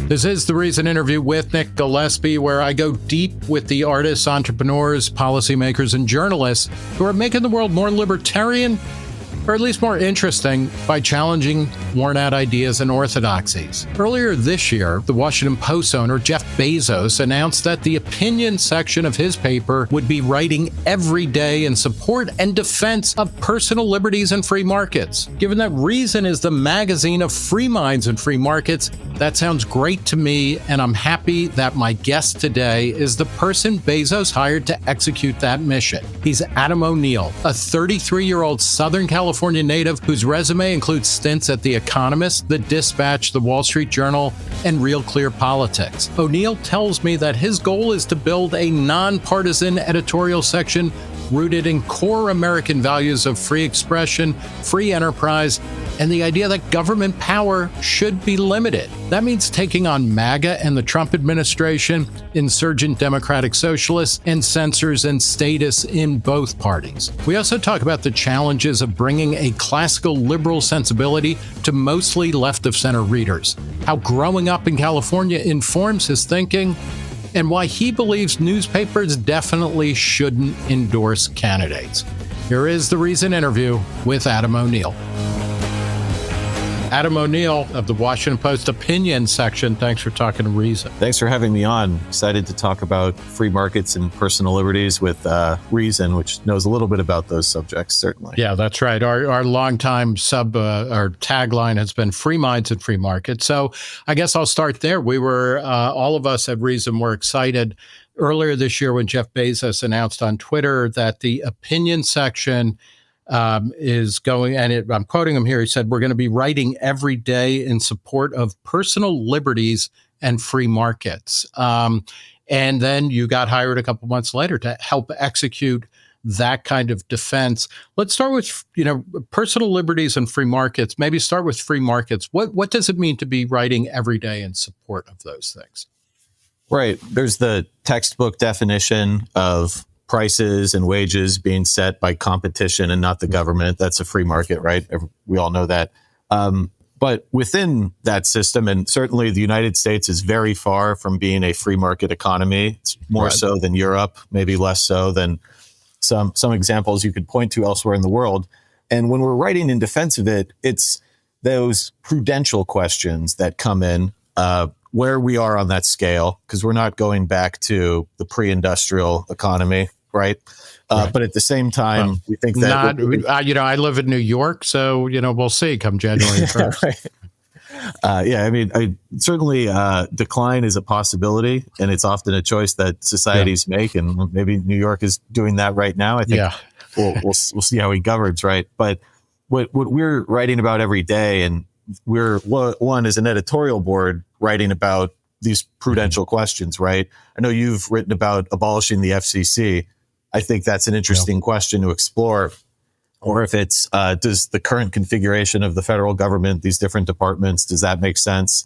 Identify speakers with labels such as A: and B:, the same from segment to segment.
A: This is The Reason interview with Nick Gillespie, where I go deep with the artists, entrepreneurs, policymakers, and journalists who are making the world more libertarian, or at least more interesting, by challenging worn-out ideas and orthodoxies. Earlier this year, the Washington Post owner Jeff Bezos announced that the opinion section of his paper would be writing every day in support and defense of personal liberties and free markets. Given that Reason is the magazine of free minds and free markets, that sounds great to me, and I'm happy that my guest today is the person Bezos hired to execute that mission. He's Adam O'Neill, a 33-year-old Southern California native whose resume includes stints at The Economist, The Dispatch, The Wall Street Journal, and Real Clear Politics. O'Neill tells me that his goal is to build a nonpartisan editorial section rooted in core American values of free expression, free enterprise, and the idea that government power should be limited. That means taking on MAGA and the Trump administration, insurgent Democratic Socialists, and censors and statists in both parties. We also talk about the challenges of bringing a classical liberal sensibility to mostly left-of-center readers, how growing up in California informs his thinking, and why he believes newspapers definitely shouldn't endorse candidates. Here is The Reason interview with Adam O'Neill. Adam O'Neill of the Washington Post opinion section, thanks for talking to Reason.
B: Thanks for having me on. Excited to talk about free markets and personal liberties with Reason, which knows a little bit about those subjects, certainly.
A: Yeah, that's right. Our longtime our tagline has been free minds and free markets. So I guess I'll start there. We were, all of us at Reason were excited earlier this year when Jeff Bezos announced on Twitter that the opinion section is going, and I'm quoting him here, he said, "We're going to be writing every day in support of personal liberties and free markets." And then you got hired a couple months later to help execute that kind of defense. Let's start with, personal liberties and free markets. Maybe start with free markets. What does it mean to be writing every day in support of those things?
B: Right. There's the textbook definition of prices and wages being set by competition and not the government. That's a free market, right? We all know that. But within that system, and certainly the United States is very far from being a free market economy. It's more so than Europe, maybe less so than some examples you could point to elsewhere in the world. And when we're writing in defense of it, it's those prudential questions that come in, where we are on that scale, because we're not going back to the pre-industrial economy, right? But at the same time, we think that...
A: I live in New York, so, we'll see come January 1st.
B: Right. Certainly decline is a possibility, and it's often a choice that societies make, and maybe New York is doing that right now. I think we'll see how he governs, right? But what we're writing about every day, and we're one as an editorial board writing about these prudential questions, right? I know you've written about abolishing the FCC. I think that's an interesting question to explore. Or if it's, does the current configuration of the federal government, these different departments, does that make sense?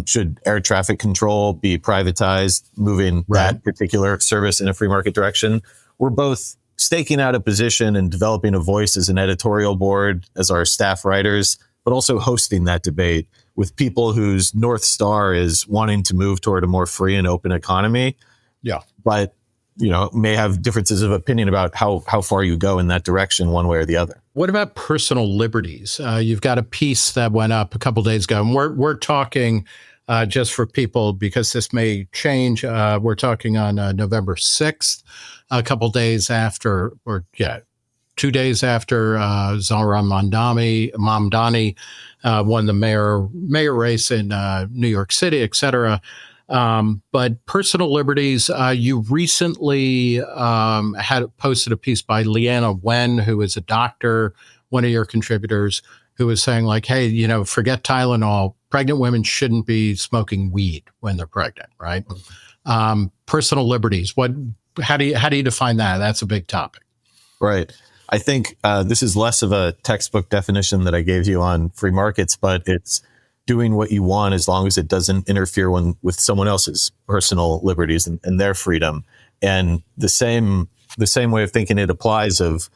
B: Should air traffic control be privatized, moving that particular service in a free market direction? We're both staking out a position and developing a voice as an editorial board, as our staff writers, but also hosting that debate with people whose North Star is wanting to move toward a more free and open economy. Yeah. But, may have differences of opinion about how far you go in that direction, one way or the other.
A: What about personal liberties? You've got a piece that went up a couple of days ago, and we're talking, just for people, because this may change, we're talking on November 6th, a couple of days after, 2 days after Zohran Mamdani won the mayor race in New York City, et cetera. But personal liberties, you recently had posted a piece by Leanna Wen, who is a doctor, one of your contributors, who was saying like, hey, forget Tylenol. Pregnant women shouldn't be smoking weed when they're pregnant, right? Personal liberties. How do you define that? That's a big topic.
B: Right. I think this is less of a textbook definition that I gave you on free markets, but it's doing what you want as long as it doesn't interfere with someone else's personal liberties and their freedom. And the same way of thinking it applies of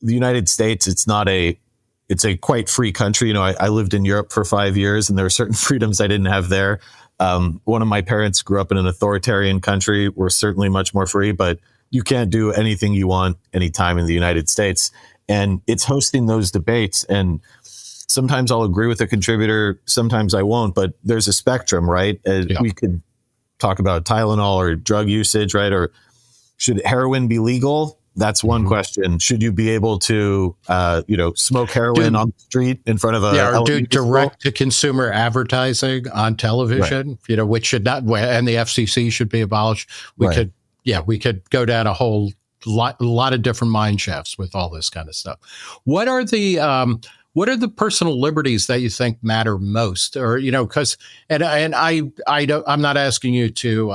B: the United States. It's a quite free country. I lived in Europe for 5 years, and there are certain freedoms I didn't have there. One of my parents grew up in an authoritarian country. We're certainly much more free, but you can't do anything you want anytime in the United States. And it's hosting those debates. And sometimes I'll agree with a contributor, sometimes I won't, but there's a spectrum, right? We could talk about Tylenol or drug usage, right? Or should heroin be legal? That's one question. Should you be able to, smoke heroin on the street in front of a
A: or do direct to consumer advertising on television? Right. Which should not, and the FCC should be abolished. We could go down a whole lot of different mine shafts with all this kind of stuff. What are the personal liberties that you think matter most? Or, because, and I'm not asking you to,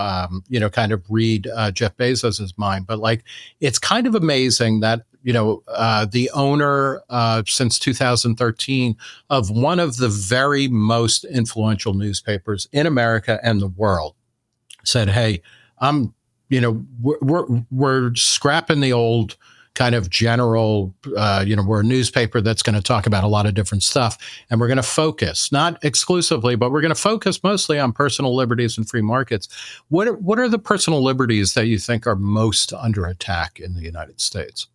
A: kind of read Jeff Bezos's mind, but like, it's kind of amazing that, the owner since 2013 of one of the very most influential newspapers in America and the world said, hey, we're scrapping the old kind of general, we're a newspaper that's going to talk about a lot of different stuff. And we're going to focus, not exclusively, but we're going to focus mostly on personal liberties and free markets. What are the personal liberties that you think are most under attack in the United States?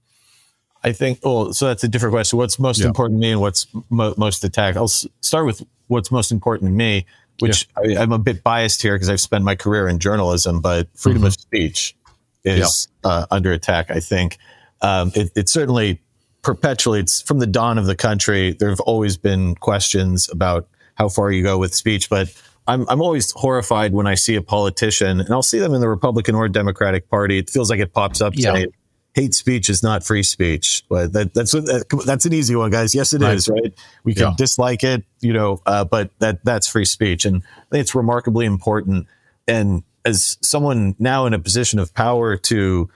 B: I think, so that's a different question. What's most important to me and what's most attacked? I'll start with what's most important to me, which I'm a bit biased here because I've spent my career in journalism, but freedom of speech is under attack, I think. It certainly perpetuates from the dawn of the country. There have always been questions about how far you go with speech, but I'm always horrified when I see a politician, and I'll see them in the Republican or Democratic Party. It feels like it pops up saying, hate speech is not free speech. But that's an easy one, guys. Yes, it is, right? We can dislike it, but that's free speech. And I think it's remarkably important. And as someone now in a position of power to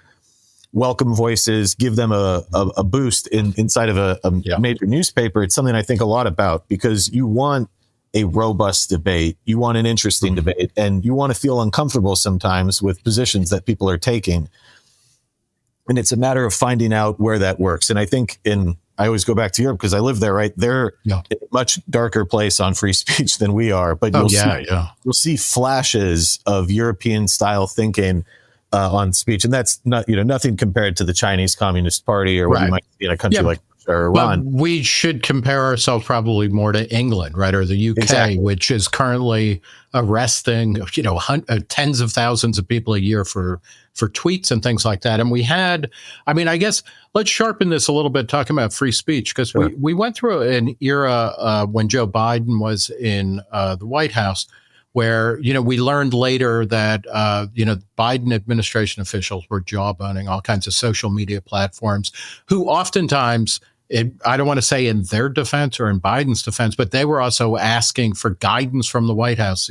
B: welcome voices, give them a boost inside of a major newspaper, it's something I think a lot about, because you want a robust debate, you want an interesting debate, and you want to feel uncomfortable sometimes with positions that people are taking. And it's a matter of finding out where that works. And I think I always go back to Europe because I live there, right? They're a much darker place on free speech than we are, but you'll see flashes of European style thinking on speech. And that's not, nothing compared to the Chinese Communist Party or what you might see in a country like Russia or Iran.
A: But we should compare ourselves probably more to England, right? Or the UK, which is currently arresting, tens of thousands of people a year for tweets and things like that. And we had, I guess, let's sharpen this a little bit, talking about free speech, because we went through an era when Joe Biden was in the White House, where, we learned later that, Biden administration officials were jawboning all kinds of social media platforms who oftentimes, I don't want to say in their defense or in Biden's defense, but they were also asking for guidance from the White House.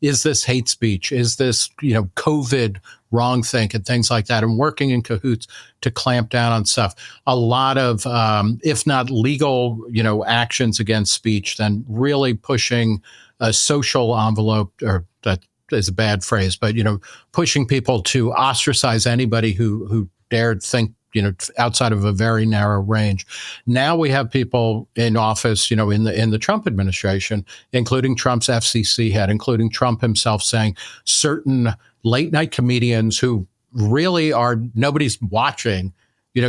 A: Is this hate speech? Is this, COVID wrong think and things like that, and working in cahoots to clamp down on stuff. A lot of, if not legal, actions against speech, then really pushing a social envelope, or that is a bad phrase, but, pushing people to ostracize anybody who dared think, outside of a very narrow range. Now we have people in office, in the Trump administration, including Trump's FCC head, including Trump himself, saying certain late night comedians who really are, nobody's watching,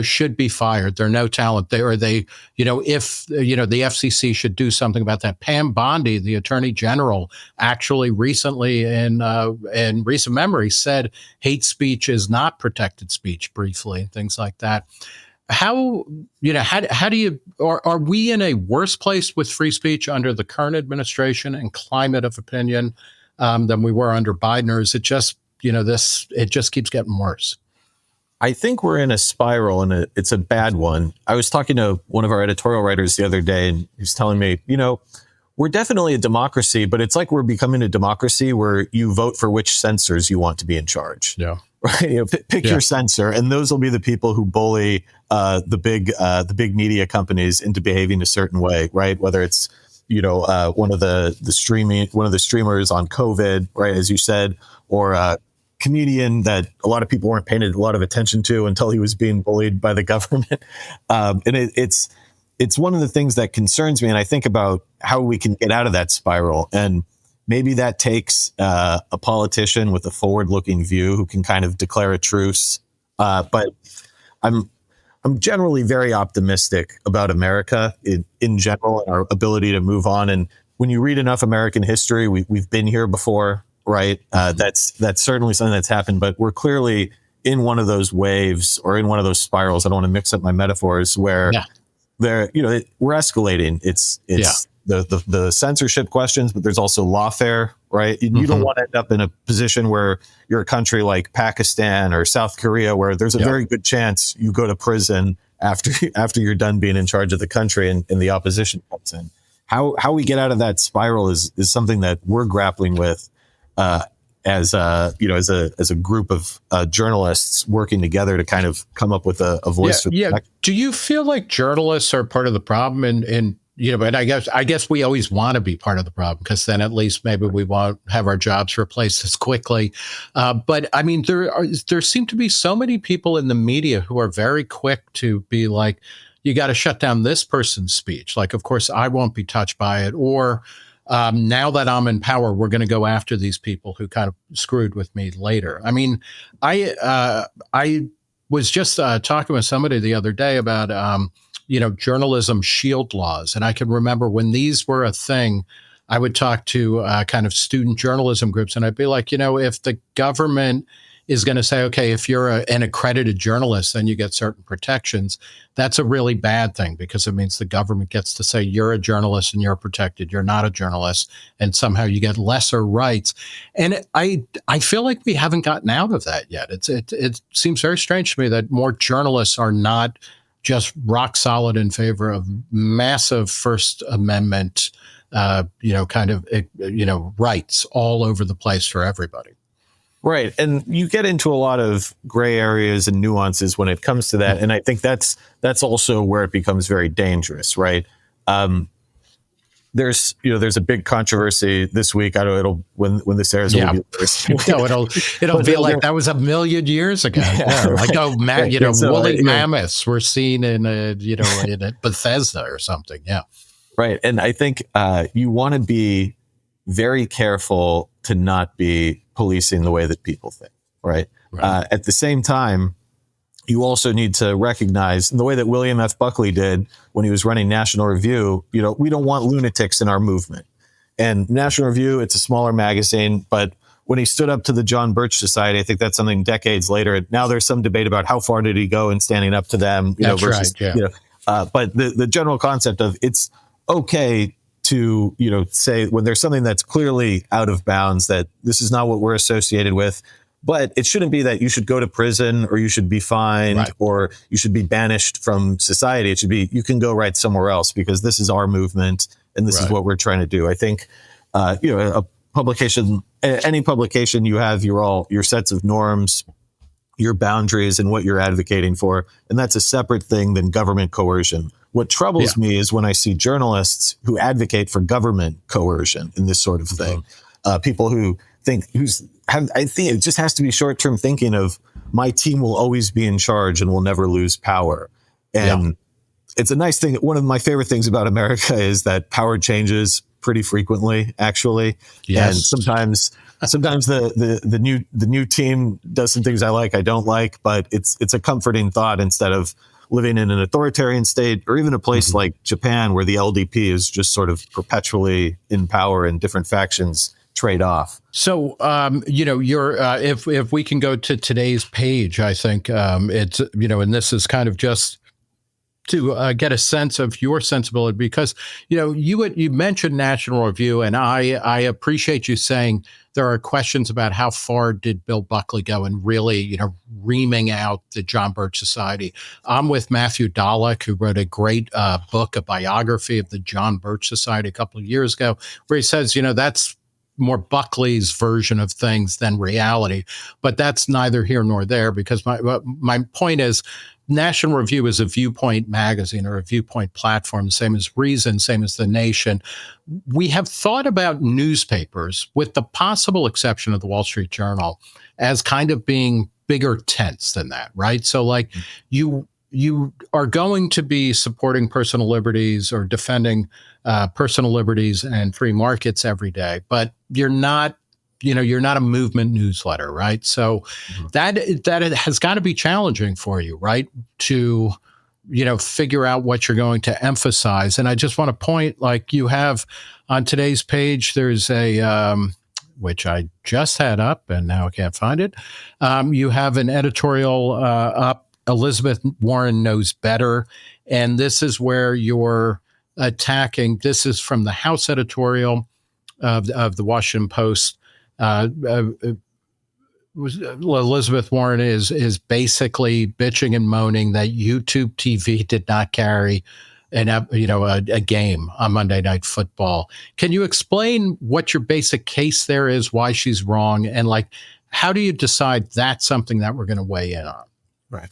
A: should be fired. They're no talent. If the FCC should do something about that. Pam Bondi, the Attorney General, actually recently in recent memory said hate speech is not protected speech briefly, and things like that. How do you, are we in a worse place with free speech under the current administration and climate of opinion than we were under Biden, or is it just, it just keeps getting worse?
B: I think we're in a spiral, and it's a bad one. I was talking to one of our editorial writers the other day, and he's telling me, we're definitely a democracy, but it's like we're becoming a democracy where you vote for which censors you want to be in charge. Yeah. Right. Pick your censor, and those will be the people who bully the big media companies into behaving a certain way. Right. Whether it's, one of the streamers on COVID, right, as you said, or comedian that a lot of people weren't paying a lot of attention to until he was being bullied by the government. And it's one of the things that concerns me. And I think about how we can get out of that spiral. And maybe that takes a politician with a forward-looking view who can kind of declare a truce. But I'm generally very optimistic about America in general and our ability to move on. And when you read enough American history, we've been here before, right? That's certainly something that's happened, but we're clearly in one of those waves or in one of those spirals. I don't want to mix up my metaphors where we're escalating. It's the censorship questions, but there's also lawfare, right? You don't want to end up in a position where you're a country like Pakistan or South Korea, where there's a very good chance you go to prison after you're done being in charge of the country and the opposition comes in. How we get out of that spiral is something that we're grappling with as a group of journalists working together to kind of come up with a voice.
A: Do you feel like journalists are part of the problem? And but I guess we always want to be part of the problem, because then at least maybe we won't have our jobs replaced as quickly. But I mean, there seem to be so many people in the media who are very quick to be like, you got to shut down this person's speech. Like, of course, I won't be touched by it. Or now that I'm in power, we're going to go after these people who kind of screwed with me later. I mean, I was just talking with somebody the other day about, journalism shield laws. And I can remember when these were a thing, I would talk to kind of student journalism groups, and I'd be like, if the government is going to say, okay, if you're an accredited journalist, then you get certain protections. That's a really bad thing, because it means the government gets to say you're a journalist and you're protected. You're not a journalist, and somehow you get lesser rights. And I feel like we haven't gotten out of that yet. It seems very strange to me that more journalists are not just rock solid in favor of massive First Amendment, rights all over the place for everybody.
B: Right. And you get into a lot of gray areas and nuances when it comes to that. And I think that's also where it becomes very dangerous, right? There's a big controversy this week. I don't know when this airs.
A: Yeah. It'll be like that was a million years ago. Like, woolly mammoths were seen in in Bethesda or something. Yeah.
B: Right. And I think you want to be very careful to not be policing the way that people think, right? At the same time, you also need to recognize, in the way that William F. Buckley did when he was running National Review, we don't want lunatics in our movement. And National Review, it's a smaller magazine, but when he stood up to the John Birch Society, I think that's something decades later. Now there's some debate about how far did he go in standing up to them, versus, but the general concept of it's okay to, say when there's something that's clearly out of bounds, that this is not what we're associated with, but it shouldn't be that you should go to prison or you should be fined or you should be banished from society. It should be, you can go right somewhere else because this is our movement and this is what we're trying to do. I think, a publication, any publication, you have your sets of norms, your boundaries and what you're advocating for. And that's a separate thing than government coercion. What troubles me is when I see journalists who advocate for government coercion in this sort of thing. People who I think it just has to be short-term thinking of, my team will always be in charge and will never lose power. And it's a nice thing. One of my favorite things about America is that power changes pretty frequently, actually. Yes. And sometimes the new team does some things I like, I don't like, but it's a comforting thought instead of living in an authoritarian state, or even a place like Japan where the LDP is just sort of perpetually in power and different factions trade off.
A: So, you're if we can go to today's page, I think it's, and this is kind of just to get a sense of your sensibility, because, you mentioned National Review, and I appreciate you saying there are questions about how far did Bill Buckley go in really, reaming out the John Birch Society. I'm with Matthew Dallek, who wrote a great book, a biography of the John Birch Society a couple of years ago, where he says, that's more Buckley's version of things than reality. But that's neither here nor there, because my point is, National Review is a viewpoint magazine or a viewpoint platform, same as Reason, same as The Nation. We have thought about newspapers, with the possible exception of the Wall Street Journal, as kind of being bigger tents than that, right? So like you are going to be supporting personal liberties or defending personal liberties and free markets every day, but you're not a movement newsletter, right? So that has got to be challenging for you, right? To, figure out what you're going to emphasize. And I just want to point, like you have on today's page, there's a, which I just had up and now I can't find it. You have an editorial up, Elizabeth Warren Knows Better. And this is where you're attacking, this is from the House editorial of the Washington Post. Elizabeth Warren is basically bitching and moaning that YouTube TV did not carry a game on Monday Night Football. Can you explain what your basic case there is, why she's wrong, and how do you decide that's something that we're going to weigh in on?
B: Right.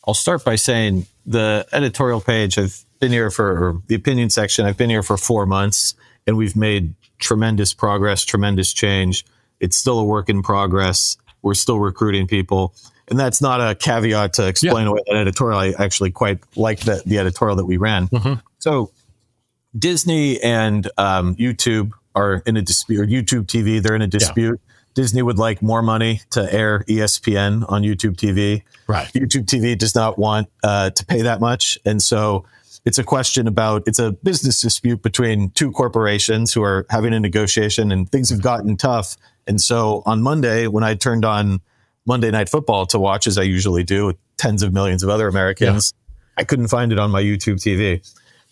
B: I'll start by saying the editorial page, I've been here or the opinion section, I've been here for 4 months, and we've made tremendous progress, tremendous change. It's still a work in progress. We're still recruiting people. And that's not a caveat to explain away that editorial. I actually quite like the editorial that we ran. So Disney and YouTube are in a dispute, or YouTube TV, they're in a dispute. Disney would like more money to air ESPN on YouTube TV.
A: Right.
B: YouTube TV does not want to pay that much. And so it's a question it's a business dispute between two corporations who are having a negotiation, and things have gotten tough. And so on Monday, when I turned on Monday Night Football to watch, as I usually do with tens of millions of other Americans, I couldn't find it on my YouTube TV.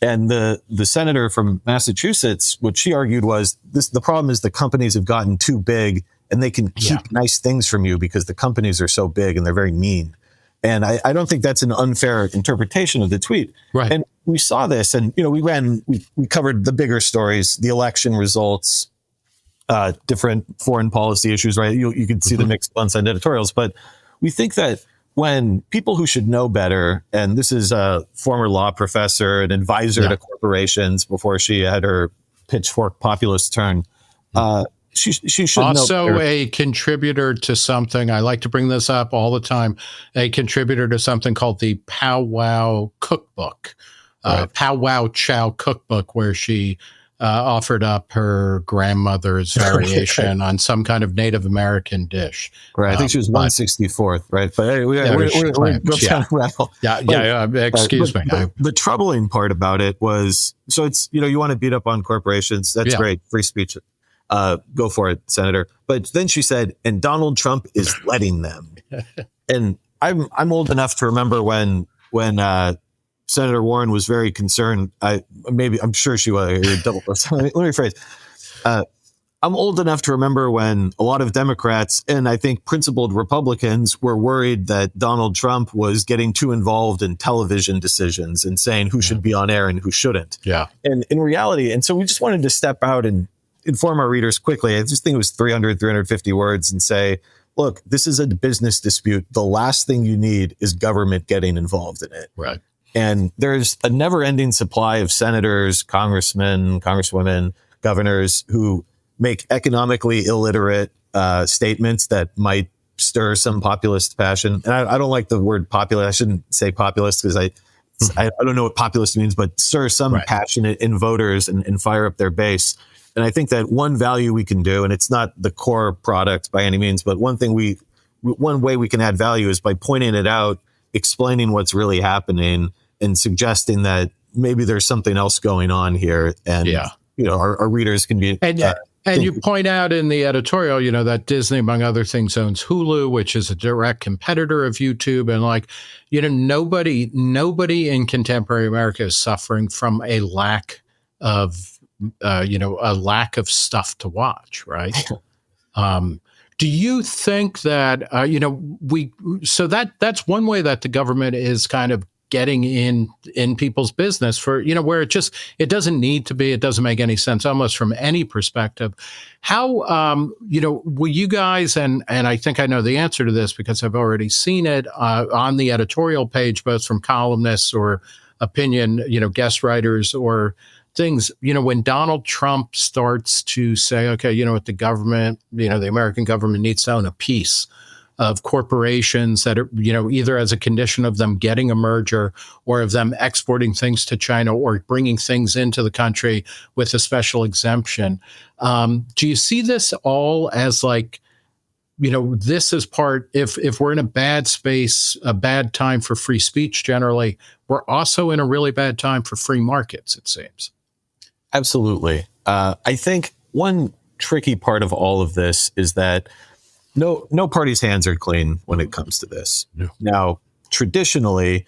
B: And the senator from Massachusetts, what she argued was the problem is the companies have gotten too big and they can keep nice things from you because the companies are so big and they're very mean. And I don't think that's an unfair interpretation of the tweet.
A: Right.
B: And we saw this, and we covered the bigger stories, the election results, different foreign policy issues, right? You can see the mixed on editorials, but we think that when people who should know better, and this is a former law professor, an advisor to corporations before she had her pitchfork populist turn, she should
A: also
B: know
A: a contributor to something. I like to bring this up all the time. A contributor to something called the Pow Wow Cookbook, Pow Wow Chow Cookbook, where she offered up her grandmother's variation on some kind of Native American dish.
B: Right. I think she was 164th, right? But anyway, excuse me. The troubling part about it was, so it's, you want to beat up on corporations. That's great. Free speech. Go for it, Senator. But then she said, and Donald Trump is letting them. And I'm old enough to remember when Senator Warren was very concerned. I'm sure she was. Let me rephrase. I'm old enough to remember when a lot of Democrats and I think principled Republicans were worried that Donald Trump was getting too involved in television decisions and saying who should be on air and who shouldn't.
A: Yeah.
B: And in reality, and so we just wanted to step out and inform our readers quickly. I just think it was 350 words and say, look, this is a business dispute. The last thing you need is government getting involved in it.
A: Right.
B: And there's a never-ending supply of senators, congressmen, congresswomen, governors who make economically illiterate statements that might stir some populist passion. And I don't like the word populist. I shouldn't say populist because I don't know what populist means, but stir some passion in voters and fire up their base. And I think that one value we can do, and it's not the core product by any means, but one way we can add value is by pointing it out, explaining what's really happening, and suggesting that maybe there's something else going on here. And, our readers can be...
A: And you point out in the editorial, that Disney, among other things, owns Hulu, which is a direct competitor of YouTube. And nobody in contemporary America is suffering from a lack of stuff to watch, right? Do you think that, that's one way that the government is kind of getting in people's business for, where it doesn't need to be, it doesn't make any sense almost from any perspective. How, will you guys, and I think I know the answer to this because I've already seen it on the editorial page, both from columnists or opinion, guest writers or things, when Donald Trump starts to say, okay, what the government, the American government needs to own a piece of corporations that are, either as a condition of them getting a merger or of them exporting things to China or bringing things into the country with a special exemption. Do you see this all as like, this is part, if we're in a bad space, a bad time for free speech generally, we're also in a really bad time for free markets, it seems.
B: Absolutely. I think one tricky part of all of this is that no party's hands are clean when it comes to this. No. Now, traditionally,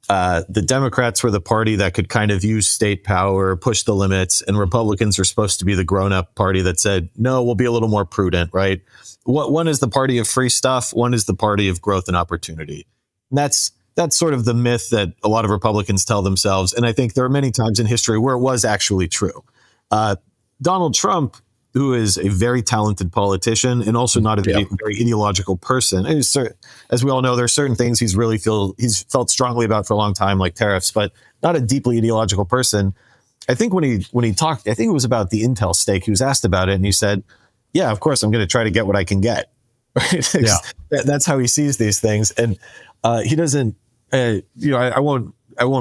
B: the Democrats were the party that could kind of use state power, push the limits, and Republicans are supposed to be the grown-up party that said, no, we'll be a little more prudent, right? One is the party of free stuff. One is the party of growth and opportunity. And that's sort of the myth that a lot of Republicans tell themselves. And I think there are many times in history where it was actually true. Donald Trump, who is a very talented politician and also not a very ideological person. As we all know, there are certain things he's felt strongly about for a long time, like tariffs, but not a deeply ideological person. I think when he talked, I think it was about the Intel stake, he was asked about it and he said, yeah, of course, I'm going to try to get what I can get. Right? Yeah. That's how he sees these things. And he doesn't, I won't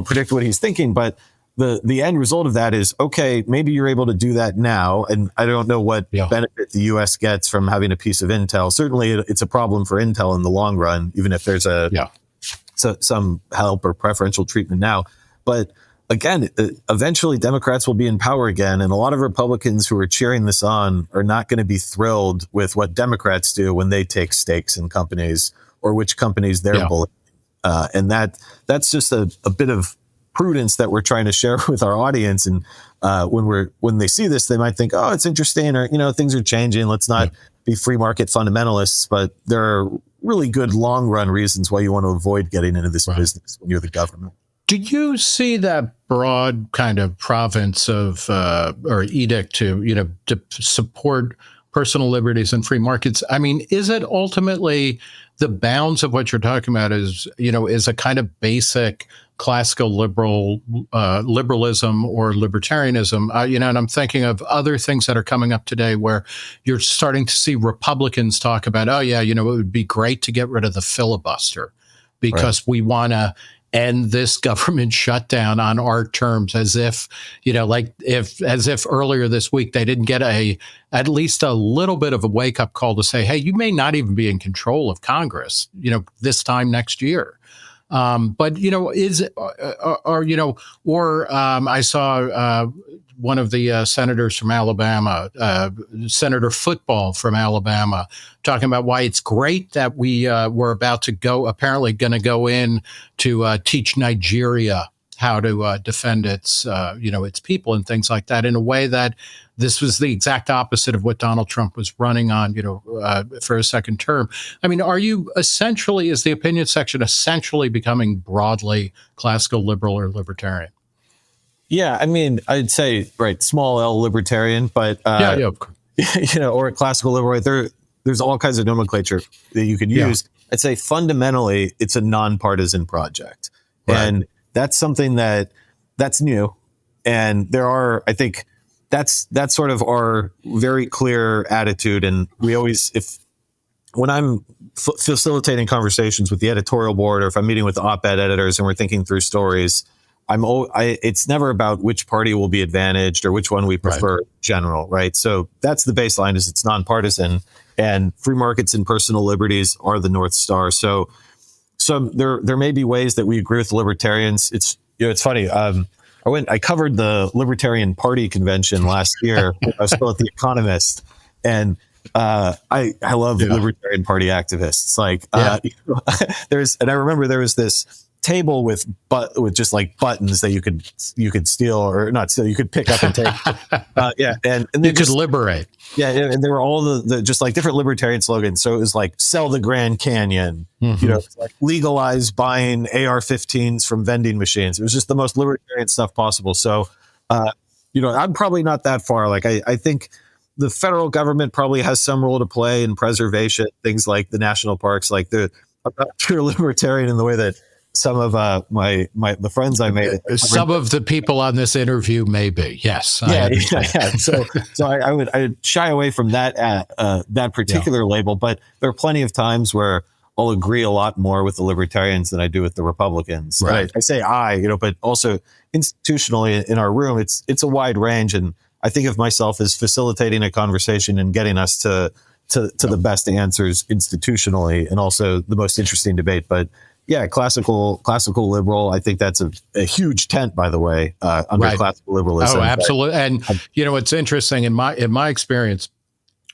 B: predict what he's thinking, but the end result of that is, okay, maybe you're able to do that now. And I don't know what benefit the U.S. gets from having a piece of Intel. Certainly it's a problem for Intel in the long run, even if there's some help or preferential treatment now. But again, eventually Democrats will be in power again. And a lot of Republicans who are cheering this on are not going to be thrilled with what Democrats do when they take stakes in companies or which companies they're bullying. And that's just a bit of prudence that we're trying to share with our audience. And when they see this, they might think, oh, it's interesting, or, things are changing. Let's not be free market fundamentalists. But there are really good long run reasons why you want to avoid getting into this business when you're the government.
A: Do you see that broad kind of province of or edict to support personal liberties and free markets? I mean, is it ultimately the bounds of what you're talking about is a kind of basic classical liberalism or libertarianism, and I'm thinking of other things that are coming up today where you're starting to see Republicans talk about, it would be great to get rid of the filibuster because we want to end this government shutdown on our terms, as if, as if earlier this week they didn't get at least a little bit of a wake up call to say, hey, you may not even be in control of Congress, this time next year. But, I saw one of the senators from Alabama, Senator Football from Alabama, talking about why it's great that we were about to apparently going to go in to teach Nigeria how to defend its people and things like that, in a way that this was the exact opposite of what Donald Trump was running on, for a second term. I mean, are you essentially, is the opinion section essentially becoming broadly classical liberal or libertarian?
B: Yeah, I mean, I'd say, small L libertarian, but, or a classical liberal. There's all kinds of nomenclature that you could use. I'd say fundamentally, it's a nonpartisan project. Right. And that's something that's new. And there are, I think, that's sort of our very clear attitude. And we always, when I'm facilitating conversations with the editorial board, or if I'm meeting with the op-ed editors and we're thinking through stories, it's never about which party will be advantaged or which one we prefer in general, right? So that's the baseline, is it's nonpartisan, and free markets and personal liberties are the North Star. So there may be ways that we agree with libertarians. It's funny. I covered the Libertarian Party convention last year. I was still at the Economist, and I love Libertarian Party activists. And I remember there was this table with just like buttons that you could steal, or not steal, you could pick up and take. And
A: you could liberate.
B: Yeah, and there were all the just like different libertarian slogans. So it was like sell the Grand Canyon, like legalize buying AR-15s from vending machines. It was just the most libertarian stuff possible. So, I'm probably not that far. Like I think the federal government probably has some role to play in preservation, things like the national parks. Like I'm not pure libertarian in the way that some of the friends I made.
A: Some of the people on this interview, maybe. Yes.
B: Yeah. So I would shy away from that particular label, but there are plenty of times where I'll agree a lot more with the libertarians than I do with the Republicans.
A: Right.
B: I say but also institutionally in our room, it's a wide range, and I think of myself as facilitating a conversation and getting us to the best answers institutionally, and also the most interesting debate. But yeah, classical liberal, I think that's a huge tent, by the way, under classical liberalism.
A: Oh, absolutely. And it's interesting in my experience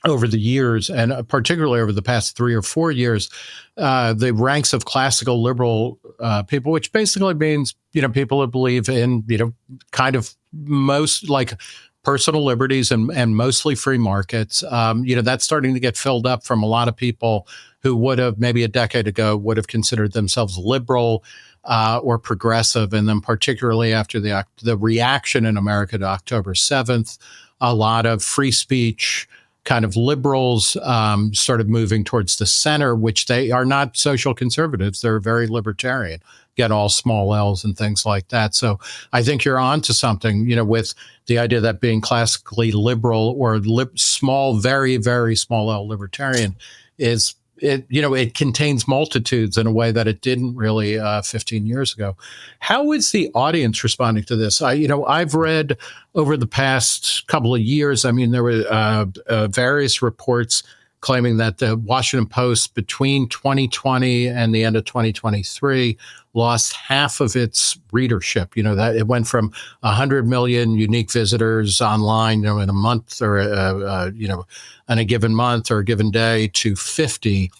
A: over the years, and particularly over the past 3 or 4 years, the ranks of classical liberal people, which basically means people who believe in kind of most like personal liberties and mostly free markets. That's starting to get filled up from a lot of people who would have maybe a decade ago would have considered themselves liberal or progressive. And then particularly after the reaction in America to October 7th, a lot of free speech kind of liberals started moving towards the center, which they are not social conservatives. They're very libertarian, get all small L's and things like that. So I think you're onto something, with the idea that being classically liberal or small, very, very small L libertarian it contains multitudes in a way that it didn't really 15 years ago. How is the audience responding to this? I've read over the past couple of years, there were various reports claiming that the Washington Post between 2020 and the end of 2023 lost half of its readership. That it went from 100 million unique visitors online, in a month or, on a given month or a given day to 50.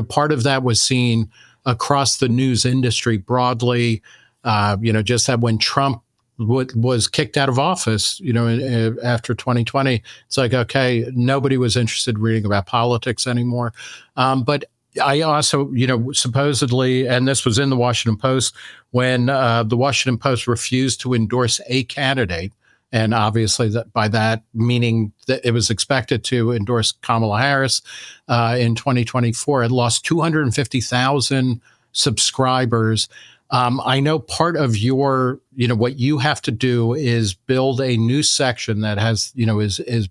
A: Part of that was seen across the news industry broadly. Just that when Trump was kicked out of office, after 2020, it's like, okay, nobody was interested in reading about politics anymore. But I also, supposedly, and this was in the Washington Post, when the Washington Post refused to endorse a candidate, and obviously that by that meaning that it was expected to endorse Kamala Harris in 2024, it lost 250,000 subscribers. I know part of your, what you have to do is build a news section that has, is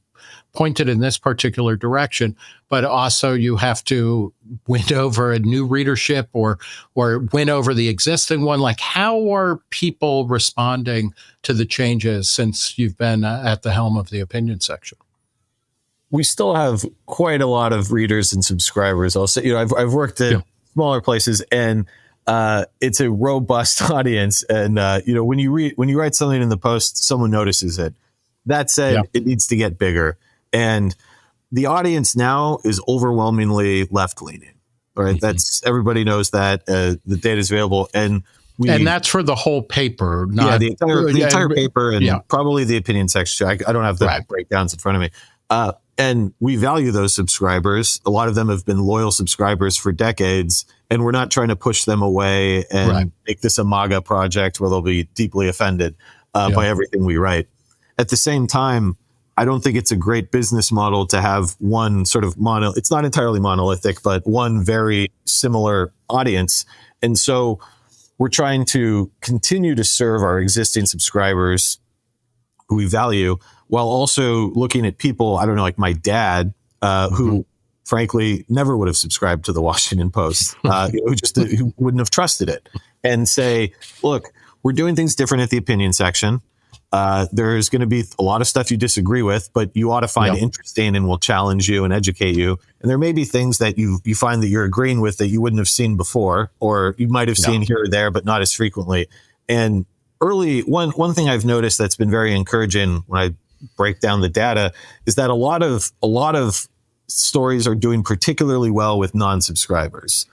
A: pointed in this particular direction, but also you have to win over a new readership or win over the existing one. Like, how are people responding to the changes since you've been at the helm of the opinion section?
B: We still have quite a lot of readers and subscribers. I'll say, I've worked at smaller places, and it's a robust audience. And when you write something in the Post, someone notices it. That said, it needs to get bigger. And the audience now is overwhelmingly left-leaning. All right, that's everybody knows that the data is available, and
A: that's for the whole paper, not
B: the entire paper, and probably the opinion section. I don't have the breakdowns in front of me. And we value those subscribers. A lot of them have been loyal subscribers for decades, and we're not trying to push them away and make this a MAGA project where they'll be deeply offended by everything we write. At the same time, I don't think it's a great business model to have one sort of it's not entirely monolithic, but one very similar audience. And so we're trying to continue to serve our existing subscribers who we value, while also looking at people, I don't know, like my dad, who frankly never would have subscribed to the Washington Post, who wouldn't have trusted it, and say, look, we're doing things different at the opinion section. There's going to be a lot of stuff you disagree with, but you ought to find interesting, and will challenge you and educate you. And there may be things that you find that you're agreeing with that you wouldn't have seen before, or you might have seen here or there, but not as frequently. And one thing I've noticed that's been very encouraging when I break down the data is that a lot of stories are doing particularly well with non-subscribers.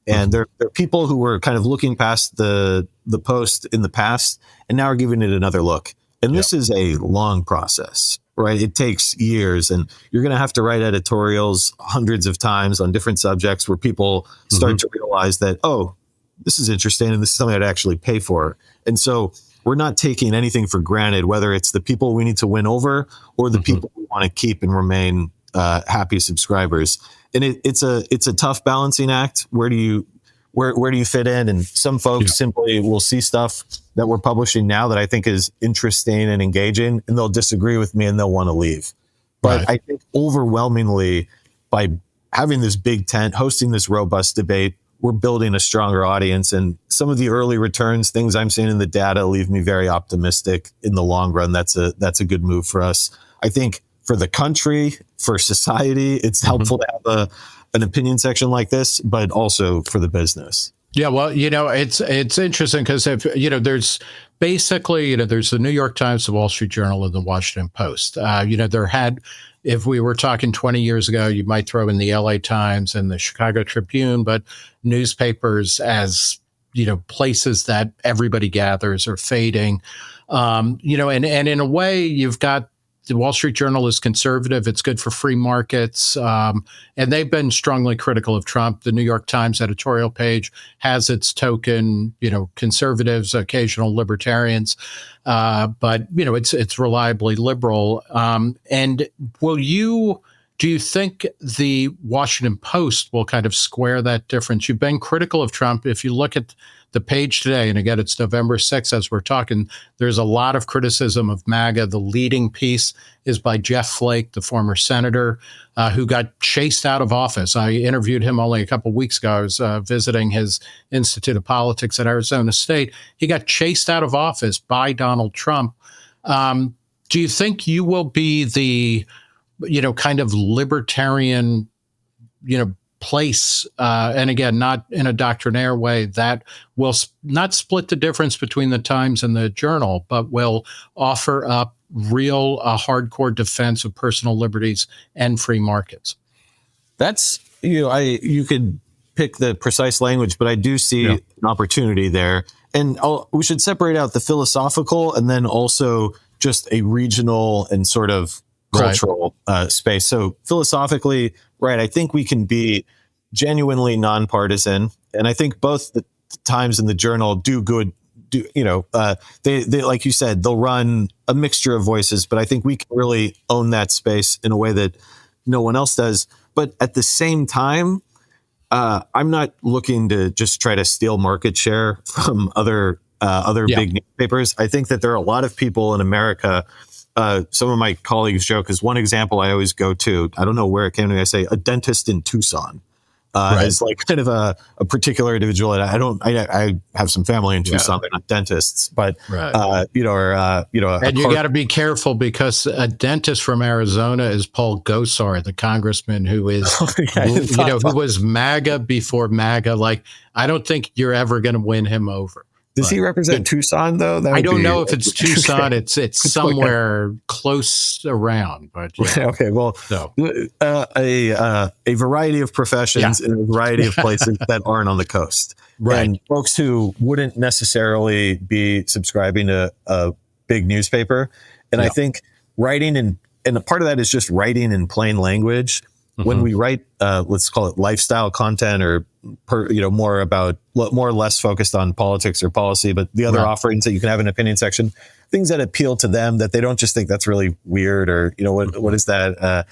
B: And there are people who were kind of looking past the Post in the past and now are giving it another look. And this is a long process, right? It takes years, and you're going to have to write editorials hundreds of times on different subjects where people start to realize that, oh, this is interesting, and this is something I'd actually pay for. And so we're not taking anything for granted, whether it's the people we need to win over or the people we want to keep and remain happy subscribers. And it's a tough balancing act. Where do where do you fit in? And some folks simply will see stuff that we're publishing now that I think is interesting and engaging, and they'll disagree with me and they'll want to leave. But I think overwhelmingly, by having this big tent, hosting this robust debate, we're building a stronger audience. And some of the early returns, things I'm seeing in the data, leave me very optimistic in the long run. That's a good move for us. I think for the country, for society, it's helpful to have an opinion section like this, but also for the business.
A: Yeah, well, it's interesting because if there's basically there's the New York Times, the Wall Street Journal, and the Washington Post. If we were talking 20 years ago, you might throw in the LA Times and the Chicago Tribune, but newspapers as places that everybody gathers are fading. And in a way, you've got the Wall Street Journal is conservative. It's good for free markets. And they've been strongly critical of Trump. The New York Times editorial page has its token, conservatives, occasional libertarians. But it's reliably liberal. And do you think the Washington Post will kind of square that difference? You've been critical of Trump. If you look at the page today, and again, it's November 6th as we're talking, there's a lot of criticism of MAGA. The leading piece is by Jeff Flake, the former senator, who got chased out of office. I interviewed him only a couple of weeks ago. I was visiting his Institute of Politics at Arizona State. He got chased out of office by Donald Trump. Do you think you will be the kind of libertarian, place, and again, not in a doctrinaire way, that will not split the difference between the Times and the Journal, but will offer up real hardcore defense of personal liberties and free markets?
B: That's, you could pick the precise language, but I do see an opportunity there. And we should separate out the philosophical and then also just a regional and sort of cultural space. So philosophically, I think we can be genuinely nonpartisan. And I think both the Times and the Journal do good. They like you said, they'll run a mixture of voices, but I think we can really own that space in a way that no one else does. But at the same time, I'm not looking to just try to steal market share from other big newspapers. I think that there are a lot of people in America. Some of my colleagues joke, is one example I always go to. I don't know where it came to me. I say a dentist in Tucson is like kind of a particular individual. And I have some family in Tucson. They're not dentists, but and you got to be careful because a dentist from Arizona is Paul Gosar, the congressman who is who was MAGA before MAGA. Like, I don't think you're ever going to win him over.
C: Does he represent Tucson, though?
A: I don't know if it's Tucson. Okay. It's somewhere close around. But
B: okay, well, a variety of professions in a variety of places that aren't on the coast. And folks who wouldn't necessarily be subscribing to a big newspaper. And I think writing and a part of that is just writing in plain language. When we write, let's call it lifestyle content or more or less focused on politics or policy, but the other offerings that you can have in an opinion section, things that appeal to them that they don't just think that's really weird or, what is that?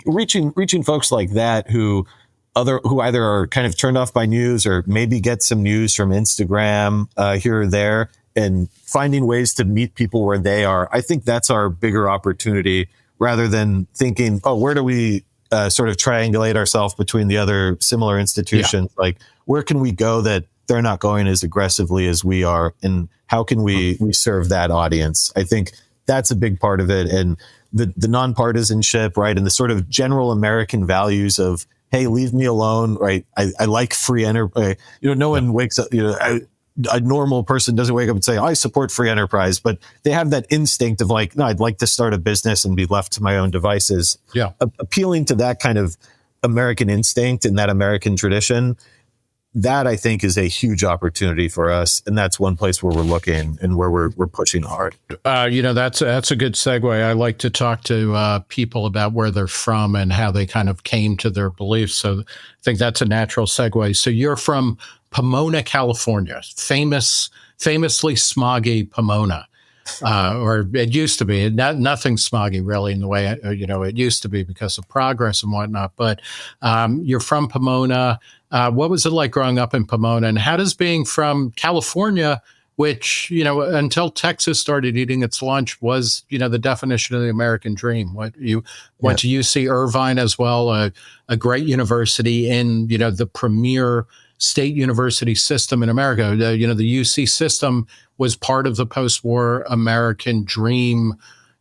B: Reaching folks like that who either are kind of turned off by news or maybe get some news from Instagram here or there and finding ways to meet people where they are. I think that's our bigger opportunity rather than thinking, where do we sort of triangulate ourselves between the other similar institutions? Like, where can we go that they're not going as aggressively as we are? And how can we serve that audience? I think that's a big part of it. And the nonpartisanship, and the sort of general American values of, hey, leave me alone, I like free enterprise. No one wakes up, a normal person doesn't wake up and say, I support free enterprise, but they have that instinct of like, no, I'd like to start a business and be left to my own devices. Appealing to that kind of American instinct and that American tradition, that I think is a huge opportunity for us. And that's one place where we're looking and where we're pushing hard.
A: That's a good segue. I like to talk to people about where they're from and how they kind of came to their beliefs. So I think that's a natural segue. So you're from Pomona, California, famously smoggy Pomona. or it used to be. Nothing smoggy really in the way it used to be because of progress and whatnot. But you're from Pomona. What was it like growing up in Pomona, and how does being from California, which until Texas started eating its lunch, was the definition of the American dream? Went to UC Irvine as well, a great university in the premier state university system in America. The UC system was part of the post-war American dream,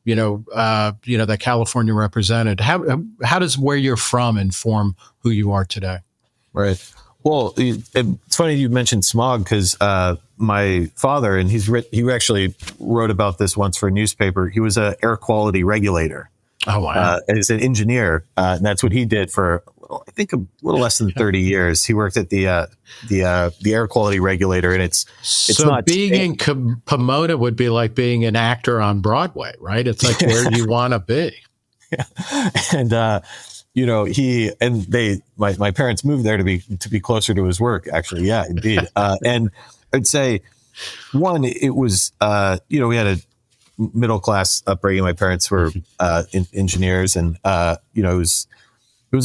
A: that California represented. How does where you're from inform who you are today?
B: Right. Well, it's funny you mentioned smog because my father, and he actually wrote about this once for a newspaper. He was an air quality regulator.
A: Oh, wow.
B: As an engineer, and that's what he did for, I think, a little less than 30 years. He worked at the air quality regulator, and it's
A: so
B: not
A: being in Pomona would be like being an actor on Broadway, right? It's like where you want to be.
B: Yeah. And my parents moved there to be closer to his work. Actually, yeah, indeed. And I'd say it was we had a middle class upbringing. My parents were engineers, and it was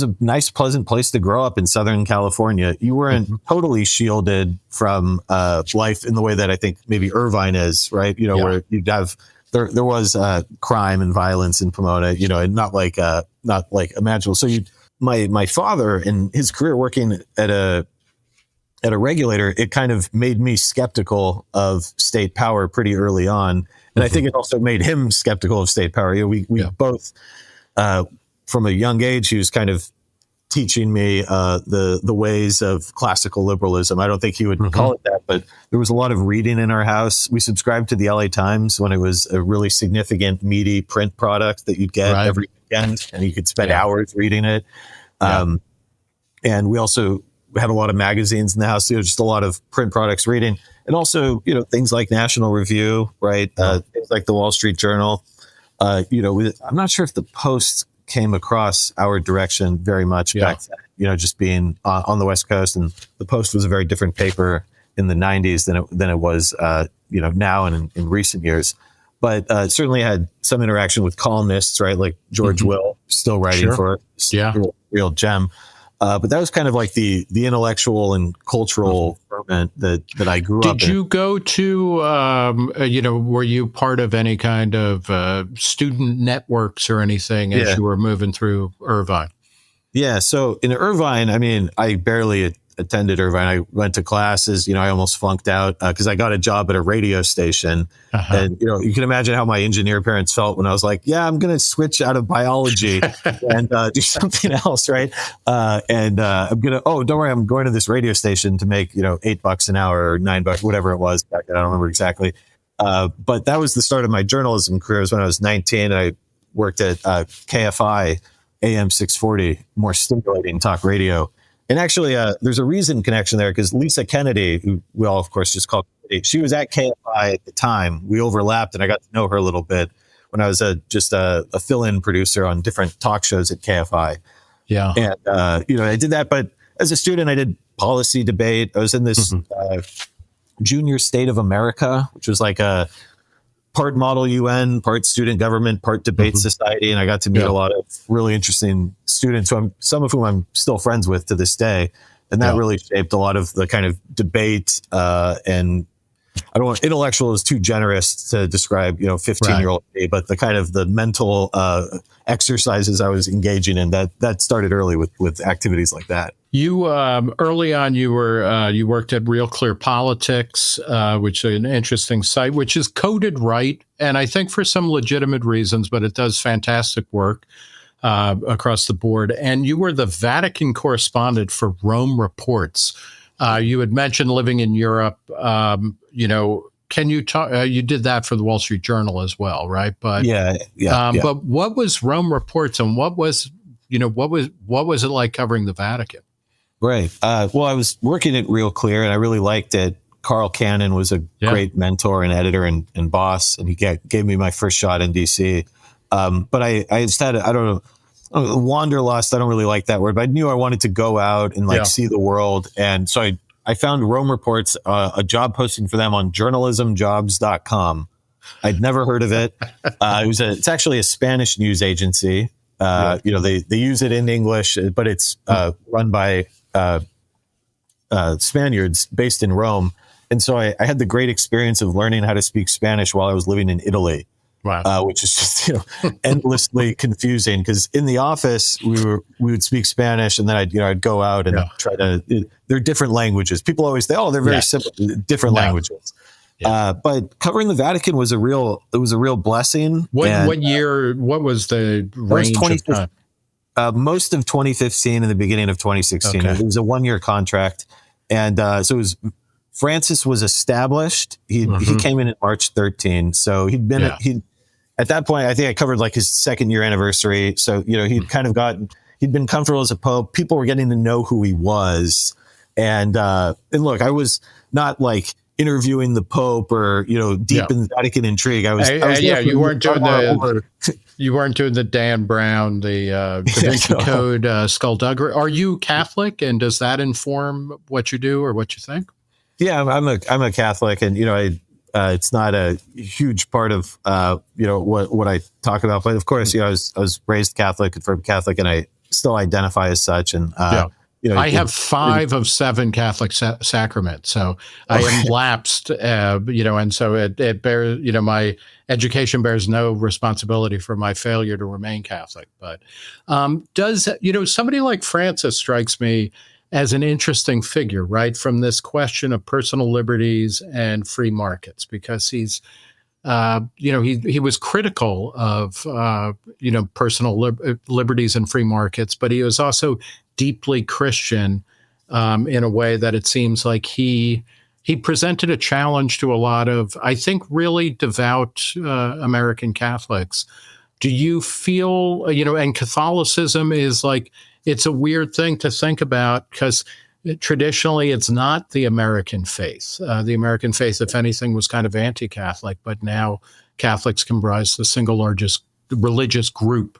B: a nice, pleasant place to grow up in Southern California. You weren't totally shielded from life in the way that I think maybe Irvine is, right? Where you'd have there was crime and violence in Pomona, and not like imaginable. So my father in his career working at a regulator, it kind of made me skeptical of state power pretty early on. And I think it also made him skeptical of state power. We both, from a young age, he was kind of teaching me the ways of classical liberalism. I don't think he would call it that, but there was a lot of reading in our house. We subscribed to the LA Times when it was a really significant, meaty print product that you'd get every weekend, and you could spend hours reading it. And we also had a lot of magazines in the house, just a lot of print products reading. And also, things like National Review, right? Things like the Wall Street Journal. I'm not sure if the Post came across our direction very much back then, just being on the West Coast. And the Post was a very different paper in the 90s than it was, now and in recent years. But certainly had some interaction with columnists, right? Like George Will, still writing for us, real gem. But that was kind of like the intellectual and cultural ferment that I grew up in.
A: Did you go to, were you part of any kind of student networks or anything as you were moving through Irvine?
B: Yeah. So in Irvine, I mean, I barely attended Irvine. I went to classes, I almost flunked out because I got a job at a radio station. And, you can imagine how my engineer parents felt when I was like, I'm going to switch out of biology and do something else. Right. I'm going to, don't worry, I'm going to this radio station to make, $8 an hour or $9, whatever it was back then. I don't remember exactly. But that was the start of my journalism career. It was when I was 19. I worked at KFI AM 640, more stimulating talk radio. And actually, there's a reason connection there because Lisa Kennedy, who we all, of course, just call Kennedy, she was at KFI at the time. We overlapped, and I got to know her a little bit when I was just a fill-in producer on different talk shows at KFI. Yeah. And, I did that. But as a student, I did policy debate. I was in this Junior State of America, which was like a part model UN, part student government, part debate society. And I got to meet a lot of really interesting students, some of whom I'm still friends with to this day. And that really shaped a lot of the kind of debate. And I don't want intellectual is too generous to describe, 15-year-old me, but the kind of the mental exercises I was engaging in that started early with activities like that.
A: You early on, you worked at Real Clear Politics, which is an interesting site, which is coded right, and I think for some legitimate reasons, but it does fantastic work across the board. And you were the Vatican correspondent for Rome Reports. You had mentioned living in Europe. Can you talk? You did that for the Wall Street Journal as well, right? But But what was Rome Reports, and what was it like covering the Vatican?
B: Right. Well, I was working at Real Clear, and I really liked it. Carl Cannon was a great mentor and editor and boss, and he gave me my first shot in DC. But I just had, wanderlust. I don't really like that word, but I knew I wanted to go out and see the world. And so I found Rome Reports, a job posting for them on journalismjobs.com. I'd never heard of it. It's actually a Spanish news agency. They use it in English, but it's run by Spaniards based in Rome. And so I had the great experience of learning how to speak Spanish while I was living in Italy.
A: Wow.
B: Which is just endlessly confusing, because in the office we would speak Spanish, and then I'd go out and try to. They're different languages. People always say, "Oh, they're very simple, different languages." Yeah. But covering the Vatican was a real blessing.
A: What year? What was the range of time?
B: Most of 2015 and the beginning of 2016. Okay. It was a 1-year contract, and so it was. Francis was established. He came in March 13. So he'd been at that point. I think I covered like his 2nd year anniversary. So he'd kind of he'd been comfortable as a pope. People were getting to know who he was, and look, I was not like interviewing the Pope or deep in Vatican intrigue. I was
A: you weren't doing the Dan Brown, the Da Vinci Code, skullduggery. Are you Catholic, and does that inform what you do or what you think?
B: Yeah, I'm a Catholic, and it's not a huge part of what I talk about, but of course, I was raised Catholic, confirmed Catholic, and I still identify as such. And
A: I have 5 of 7 Catholic sacraments, so I am lapsed, and so it bears, my education bears no responsibility for my failure to remain Catholic. But does somebody like Francis strikes me as an interesting figure, right? From this question of personal liberties and free markets, because he's, he was critical of, personal liberties and free markets, but he was also deeply Christian in a way that it seems like he presented a challenge to a lot of, I think, really devout American Catholics. Do you feel, and Catholicism is like, it's a weird thing to think about, because traditionally it's not the American faith. The American faith, if anything, was kind of anti-Catholic, but now Catholics comprise the single largest religious group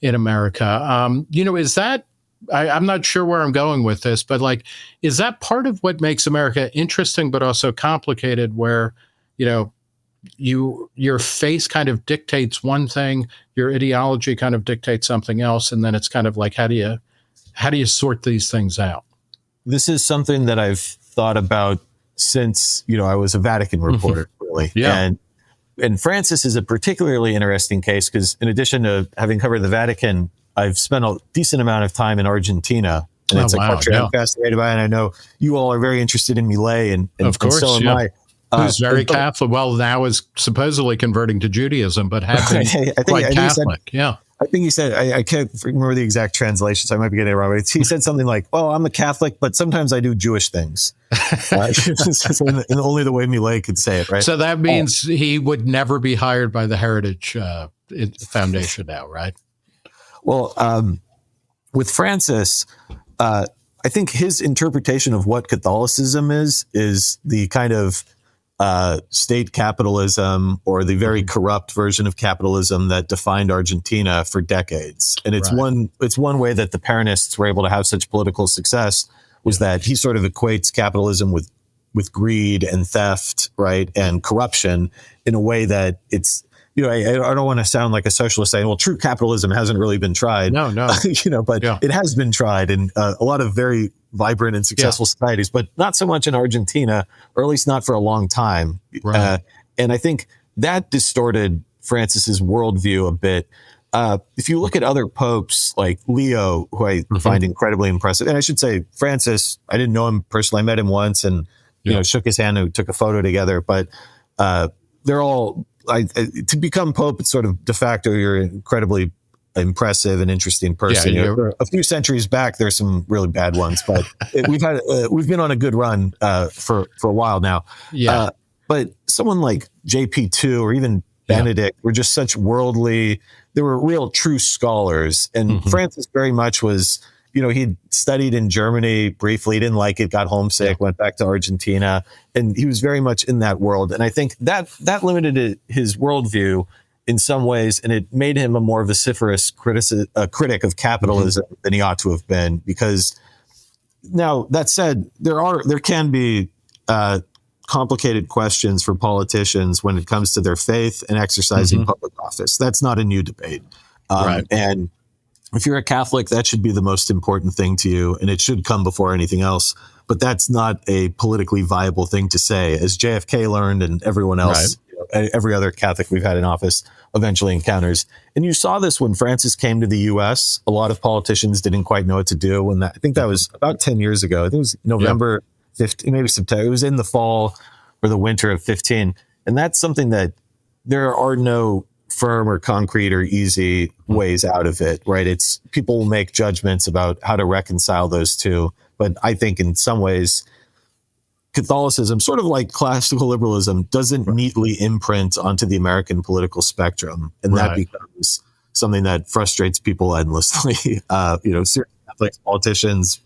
A: in America. Is that, I'm not sure where I'm going with this, but like, is that part of what makes America interesting, but also complicated, where, your faith kind of dictates one thing, your ideology kind of dictates something else, and then it's kind of like, how do you sort these things out?
B: This is something that I've thought about since I was a Vatican reporter, really.
A: Yeah.
B: And Francis is a particularly interesting case, because in addition to having covered the Vatican, I've spent a decent amount of time in Argentina, and it's a country I'm fascinated by. And I know you all are very interested in Milei, and
A: of course,
B: and so am I.
A: Who's very Catholic. Well, now is supposedly converting to Judaism, but had been quite Catholic.
B: I think he said, I can't remember the exact translation, so I might be getting it wrong. But he said something like, "Oh, I'm a Catholic, but sometimes I do Jewish things." And only the way Milei could say it, right?
A: So that means he would never be hired by the Heritage Foundation now, right?
B: Well, with Francis, I think his interpretation of what Catholicism is the kind of state capitalism, or the very corrupt version of capitalism that defined Argentina for decades. And it's one way that the Peronists were able to have such political success, was that he sort of equates capitalism with greed and theft, right, and corruption, in a way that it's, I don't want to sound like a socialist saying, well, true capitalism hasn't really been tried.
A: No.
B: But it has been tried in a lot of very vibrant and successful societies, but not so much in Argentina, or at least not for a long time.
A: Right.
B: And I think that distorted Francis's worldview a bit. If you look at other popes like Leo, who I find incredibly impressive, and I should say Francis, I didn't know him personally. I met him once and shook his hand and took a photo together, but they're all, to become pope, it's sort of de facto, you're incredibly impressive and interesting person. A few centuries back, there's some really bad ones, but we've been on a good run for a while now. But someone like JP2 or even Benedict were just such worldly. They were real true scholars, and Francis very much was. He'd studied in Germany briefly, didn't like it, got homesick, went back to Argentina, and he was very much in that world. And I think that limited his worldview in some ways, and it made him a more vociferous critic of capitalism than he ought to have been. Because now, that said, there can be complicated questions for politicians when it comes to their faith and exercising public office. That's not a new debate.
A: Right.
B: And if you're a Catholic, that should be the most important thing to you, and it should come before anything else. But that's not a politically viable thing to say, as JFK learned and everyone else, every other Catholic we've had in office eventually encounters. And you saw this when Francis came to the U.S. A lot of politicians didn't quite know what to do. When I think that was about 10 years ago. I think it was November 15, maybe September. It was in the fall or the winter of 15. And that's something that there are no firm or concrete or easy ways out of it, right? It's people will make judgments about how to reconcile those two. But I think in some ways, Catholicism, sort of like classical liberalism, doesn't neatly imprint onto the American political spectrum. And that becomes something that frustrates people endlessly. Certain Catholic politicians,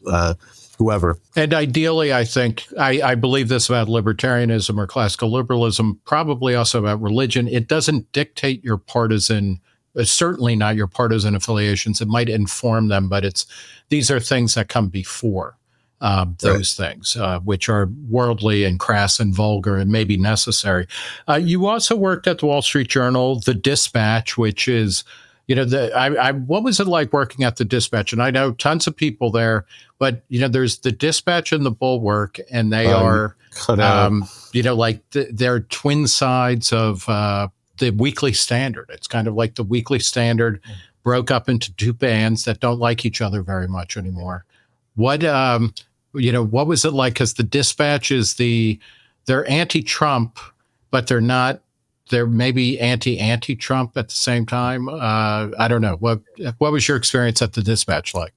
B: whoever.
A: And ideally, I think, I believe this about libertarianism or classical liberalism, probably also about religion. It doesn't dictate your partisan, certainly not your partisan affiliations. It might inform them, but these are things that come before those things, which are worldly and crass and vulgar and maybe necessary. You also worked at the Wall Street Journal, the Dispatch, which is, what was it like working at the Dispatch? And I know tons of people there, but, there's the Dispatch and the Bulwark, and they are, they're twin sides of the Weekly Standard. It's kind of like the Weekly Standard broke up into two bands that don't like each other very much anymore. What was it like? Because the Dispatch is they're anti-Trump, but they're not. They're maybe anti-Trump at the same time. I don't know. What was your experience at the Dispatch like?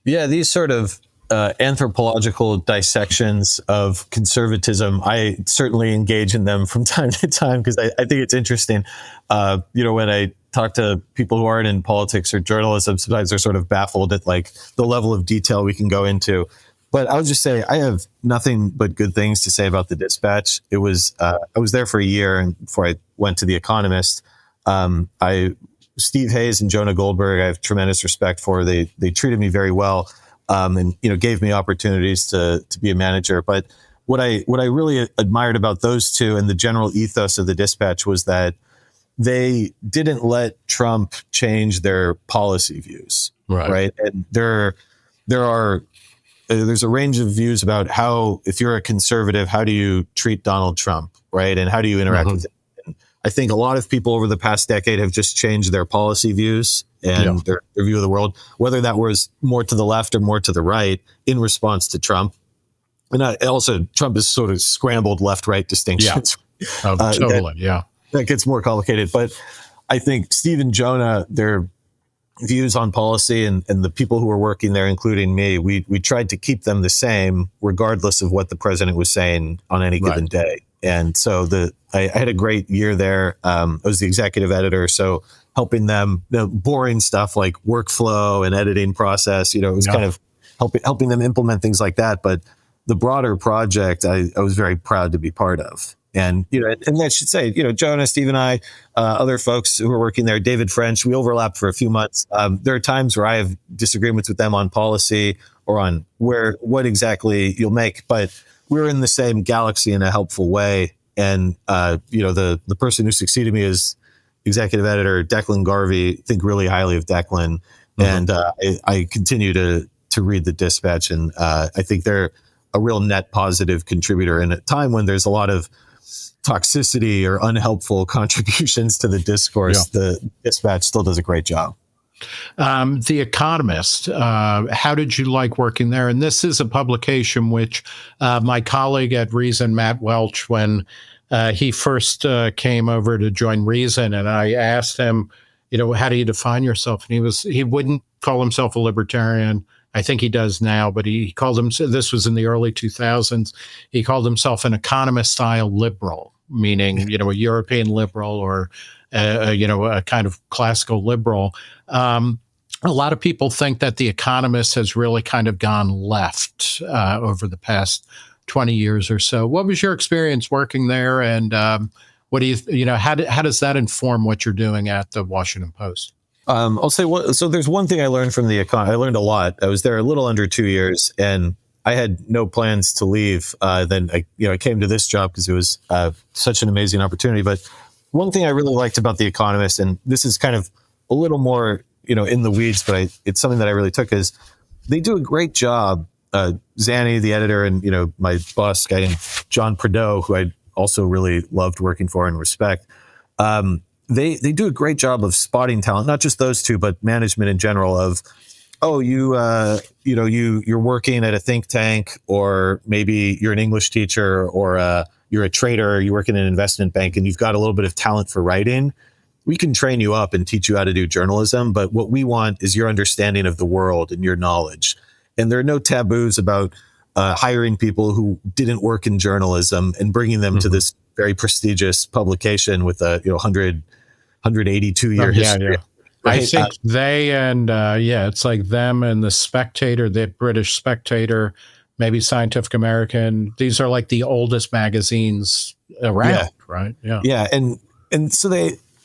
B: Yeah, these sort of anthropological dissections of conservatism, I certainly engage in them from time to time because I think it's interesting. When I talk to people who aren't in politics or journalism, sometimes they're sort of baffled at like the level of detail we can go into. But I would just say I have nothing but good things to say about the Dispatch. It was I was there for a year, and before I went to the Economist, Steve Hayes and Jonah Goldberg, I have tremendous respect for. They treated me very well, and gave me opportunities to be a manager. But what I really admired about those two and the general ethos of the Dispatch was that they didn't let Trump change their policy views, right? And there's a range of views about how, if you're a conservative, how do you treat Donald Trump, right? And how do you interact with him? And I think a lot of people over the past decade have just changed their policy views and their view of the world, whether that was more to the left or more to the right in response to Trump. And also, Trump has sort of scrambled left-right distinctions. That gets more complicated. But I think Steve and Jonah, their views on policy and the people who were working there, including me, we tried to keep them the same regardless of what the president was saying on any given day. And so I had a great year there. I was the executive editor, so helping them, boring stuff like workflow and editing process, it was kind of helping them implement things like that. But the broader project, I was very proud to be part of. And, and I should say, Jonah, Steve and I, other folks who were working there, David French, we overlapped for a few months. There are times where I have disagreements with them on policy or on what exactly you'll make, but we're in the same galaxy in a helpful way. And, the person who succeeded me as executive editor, Declan Garvey, think really highly of Declan. And I continue to read the Dispatch. And I think they're a real net positive contributor in a time when there's a lot of toxicity or unhelpful contributions to the discourse. The Dispatch still does a great job.
A: The Economist, how did you like working there? And this is a publication which my colleague at Reason, Matt Welch, when he first came over to join Reason, and I asked him, how do you define yourself? And he wouldn't call himself a libertarian. I think he does now, but he called himself, this was in the early 2000s, he called himself an economist-style liberal, meaning, a European liberal or, a kind of classical liberal. A lot of people think that The Economist has really kind of gone left over the past 20 years or so. What was your experience working there? And what do how does that inform what you're doing at the Washington Post?
B: I'll say so there's one thing I learned from the Economist. I learned a lot. I was there a little under 2 years, and I had no plans to leave. Then I came to this job because it was such an amazing opportunity. But one thing I really liked about The Economist, and this is kind of a little more, in the weeds, but it's something that I really took, is they do a great job. Zanny, the editor, and my boss guy, John Prideaux, who I also really loved working for and respect. They do a great job of spotting talent, not just those two, but management in general. Of you're working at a think tank, or maybe you're an English teacher, or you're a trader, or you work in an investment bank, and you've got a little bit of talent for writing. We can train you up and teach you how to do journalism, but what we want is your understanding of the world and your knowledge. And there are no taboos about hiring people who didn't work in journalism and bringing them to this very prestigious publication with a 182 year history.
A: Yeah. Right? I think it's like them and the Spectator, the British Spectator, maybe Scientific American. These are like the oldest magazines around, right? Yeah.
B: Yeah. And so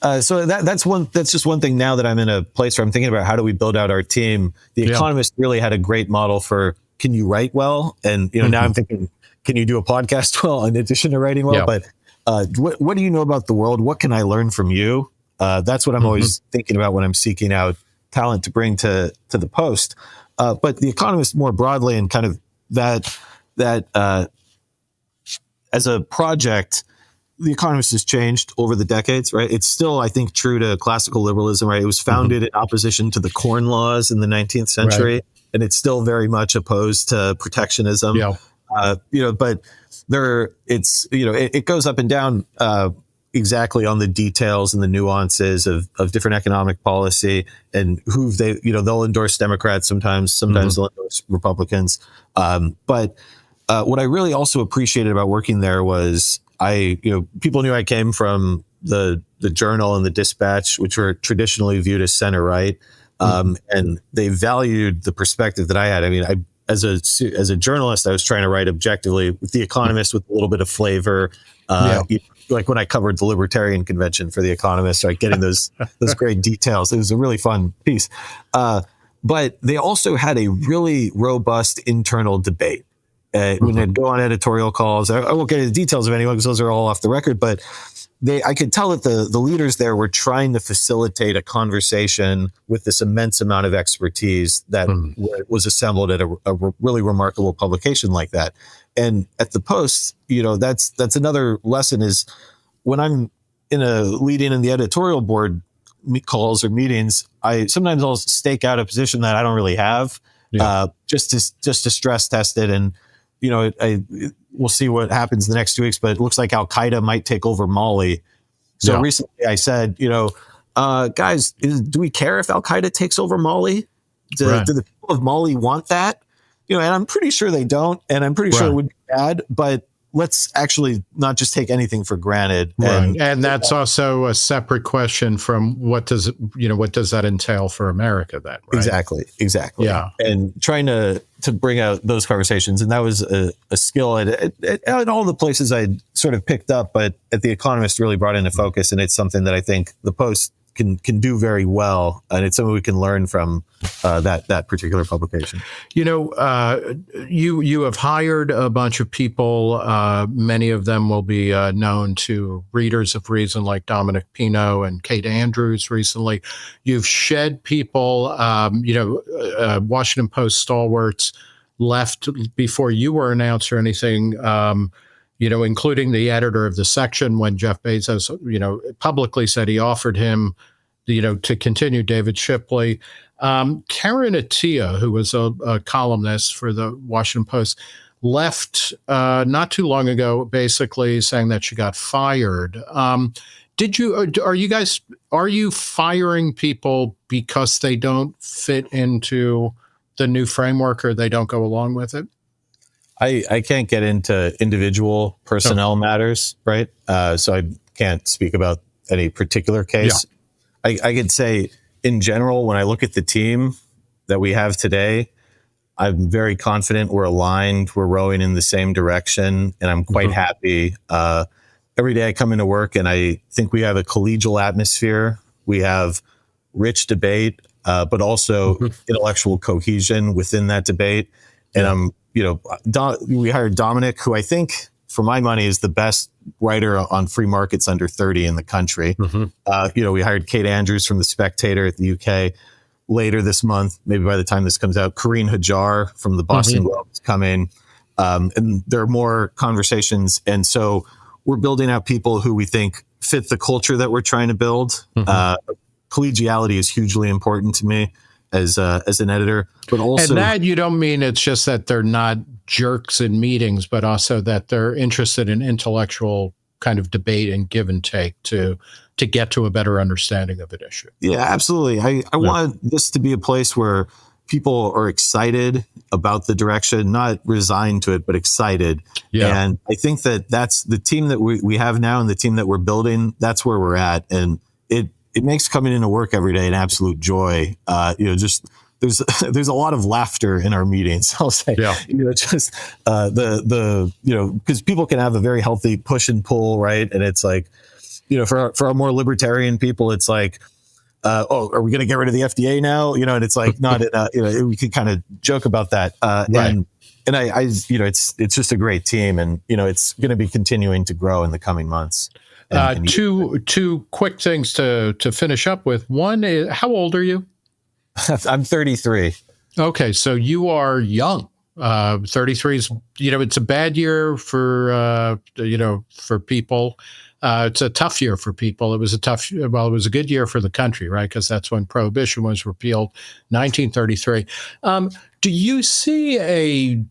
B: that's just one thing. Now that I'm in a place where I'm thinking about how do we build out our team, The Economist really had a great model for, can you write well? And, now I'm thinking, can you do a podcast well in addition to writing well? Yeah. But what do you know about the world? What can I learn from you? That's what I'm always thinking about when I'm seeking out talent to bring to the Post. But The Economist more broadly, and kind of that as a project, The Economist has changed over the decades, right? It's still, I think, true to classical liberalism, right? It was founded in opposition to the Corn Laws in the 19th century, right. And it's still very much opposed to protectionism. Yeah. But it goes up and down exactly on the details and the nuances of different economic policy, and who they'll endorse Democrats sometimes they'll endorse Republicans. But what I really also appreciated about working there was people knew I came from the Journal and the Dispatch, which were traditionally viewed as center right. And they valued the perspective that I had. I mean, as a journalist, I was trying to write objectively, with The Economist with a little bit of flavor. Like when I covered the Libertarian convention for The Economist, right, getting those great details. It was a really fun piece. But they also had a really robust internal debate. When they'd go on editorial calls, I won't get into the details of anyone because those are all off the record, but I could tell that the leaders there were trying to facilitate a conversation with this immense amount of expertise that was assembled at a really remarkable publication like that. And at the Post, that's another lesson, is when I'm leading in the editorial board calls or meetings, sometimes I'll stake out a position that I don't really have, just to stress test it. And we'll see what happens the next 2 weeks, but it looks like Al-Qaeda might take over Mali. So recently I said, guys, do we care if Al-Qaeda takes over Mali? Do the people of Mali want that? And I'm pretty sure they don't, and I'm pretty sure it would be bad, but let's actually not just take anything for granted.
A: Right. And that's also a separate question from what does that entail for America then? Right?
B: Exactly. Yeah. And trying to bring out those conversations. And that was a skill at all the places I'd sort of picked up, but at The Economist really brought into focus. And it's something that I think the Post can do very well, and it's something we can learn from that particular publication. You
A: have hired a bunch of people. Many of them will be known to readers of Reason, like Dominic Pino and Kate Andrews recently. You've shed people. Washington Post stalwarts left before you were announced or anything. Including the editor of the section when Jeff Bezos, publicly said he offered him, to continue, David Shipley. Karen Attiah, who was a columnist for the Washington Post, left not too long ago, basically saying that she got fired. Are you firing people because they don't fit into the new framework or they don't go along with it?
B: I can't get into individual personnel matters, right? So I can't speak about any particular case. Yeah. I could say, in general, when I look at the team that we have today, I'm very confident we're aligned, we're rowing in the same direction, and I'm quite happy. Every day I come into work and I think we have a collegial atmosphere. We have rich debate, but also intellectual cohesion within that debate. And we hired Dominic, who I think, for my money, is the best writer on free markets under 30 in the country. We hired Kate Andrews from The Spectator at the UK later this month. Maybe by the time this comes out, Karine Hajar from the Boston Globe is coming. And there are more conversations. And so we're building out people who we think fit the culture that we're trying to build. Collegiality is hugely important to me as an editor, but also,
A: and that you don't mean it's just that they're not jerks in meetings, but also that they're interested in intellectual kind of debate and give and take to get to a better understanding of an issue.
B: Yeah, absolutely. I want this to be a place where people are excited about the direction, not resigned to it, but excited. Yeah. And I think that that's the team that we have now and the team that we're building. That's where we're at. And it makes coming into work every day an absolute joy. Just there's a lot of laughter in our meetings. I'll say, because people can have a very healthy push and pull, right? And it's like, for our more libertarian people, it's like, are we going to get rid of the FDA now? And it's like not, we could kind of joke about that. And I it's just a great team, and it's going to be continuing to grow in the coming months.
A: Two quick things to finish up with. One is, how old are you?
B: I'm 33.
A: Okay, so you are young. 33 is, it's a bad year for people. It's a tough year for people. It was a good year for the country, right? Because that's when Prohibition was repealed, 1933. Do you see a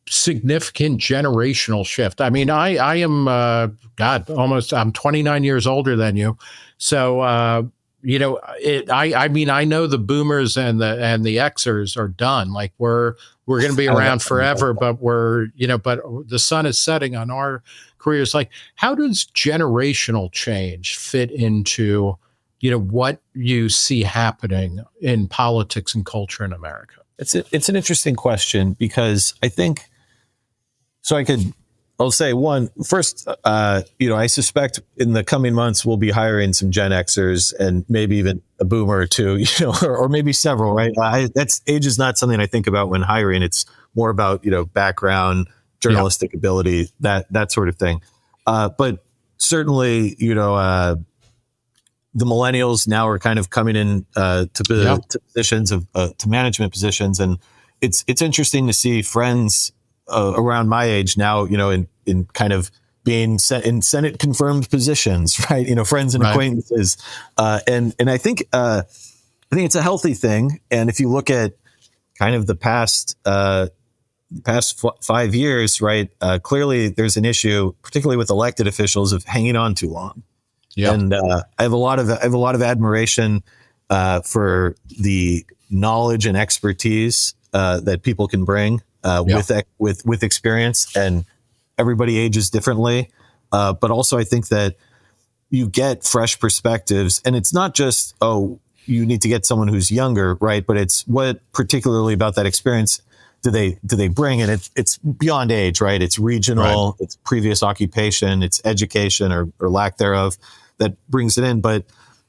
A: significant generational shift? I mean, I am, I'm 29 years older than you. So, I know the boomers and the Xers are done. Like we're going to be around forever, but but the sun is setting on our careers. Like, how does generational change fit into, what you see happening in politics and culture in America?
B: It's an interesting question, because I think, I'll say one first, I suspect in the coming months, we'll be hiring some Gen Xers and maybe even a boomer or two, or maybe several, right? Age is not something I think about when hiring. It's more about, background, journalistic ability, that sort of thing. But certainly, the millennials now are kind of coming in to positions to management positions, and it's interesting to see friends around my age now, in kind of being in Senate confirmed positions, right? Friends and acquaintances, and I think it's a healthy thing. And if you look at kind of the past 5 years, right? Clearly, there's an issue, particularly with elected officials, of hanging on too long. Yeah. And I have a lot of admiration for the knowledge and expertise that people can bring with experience, and everybody ages differently. But also, I think that you get fresh perspectives, and it's not just, you need to get someone who's younger, right? But it's what particularly about that experience do they bring? And it's beyond age, right? It's regional, it's previous occupation, it's education or lack thereof that brings it in. But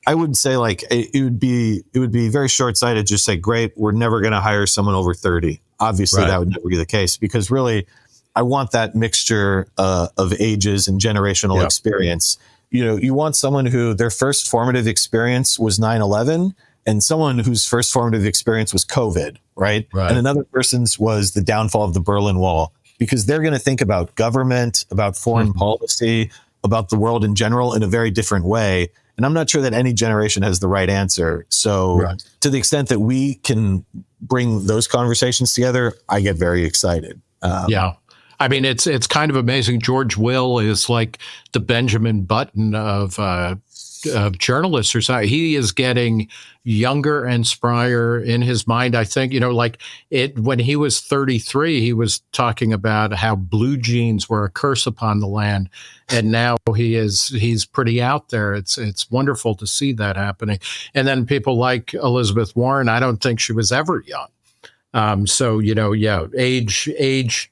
B: I would say, like, it would be very short-sighted to just say, great, we're never going to hire someone over 30. Obviously, that would never be the case, because really, I want that mixture of ages and generational experience. You want someone who their first formative experience was 9/11, and someone whose first formative experience was COVID, right? And another person's was the downfall of the Berlin Wall, because they're going to think about government, about foreign policy, about the world in general in a very different way. And I'm not sure that any generation has the right answer. So to the extent that we can bring those conversations together, I get very excited.
A: I mean, it's kind of amazing. George Will is like the Benjamin Button of journalists or something. He is getting younger and sprier in his mind. I think, when he was 33, he was talking about how blue jeans were a curse upon the land. And now he's pretty out there. It's wonderful to see that happening. And then people like Elizabeth Warren, I don't think she was ever young. Age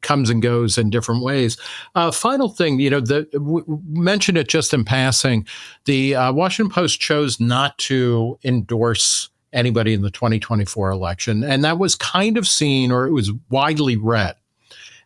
A: comes and goes in different ways. Final thing, mention it just in passing. The Washington Post chose not to endorse anybody in the 2024 election. And that was kind of seen, or it was widely read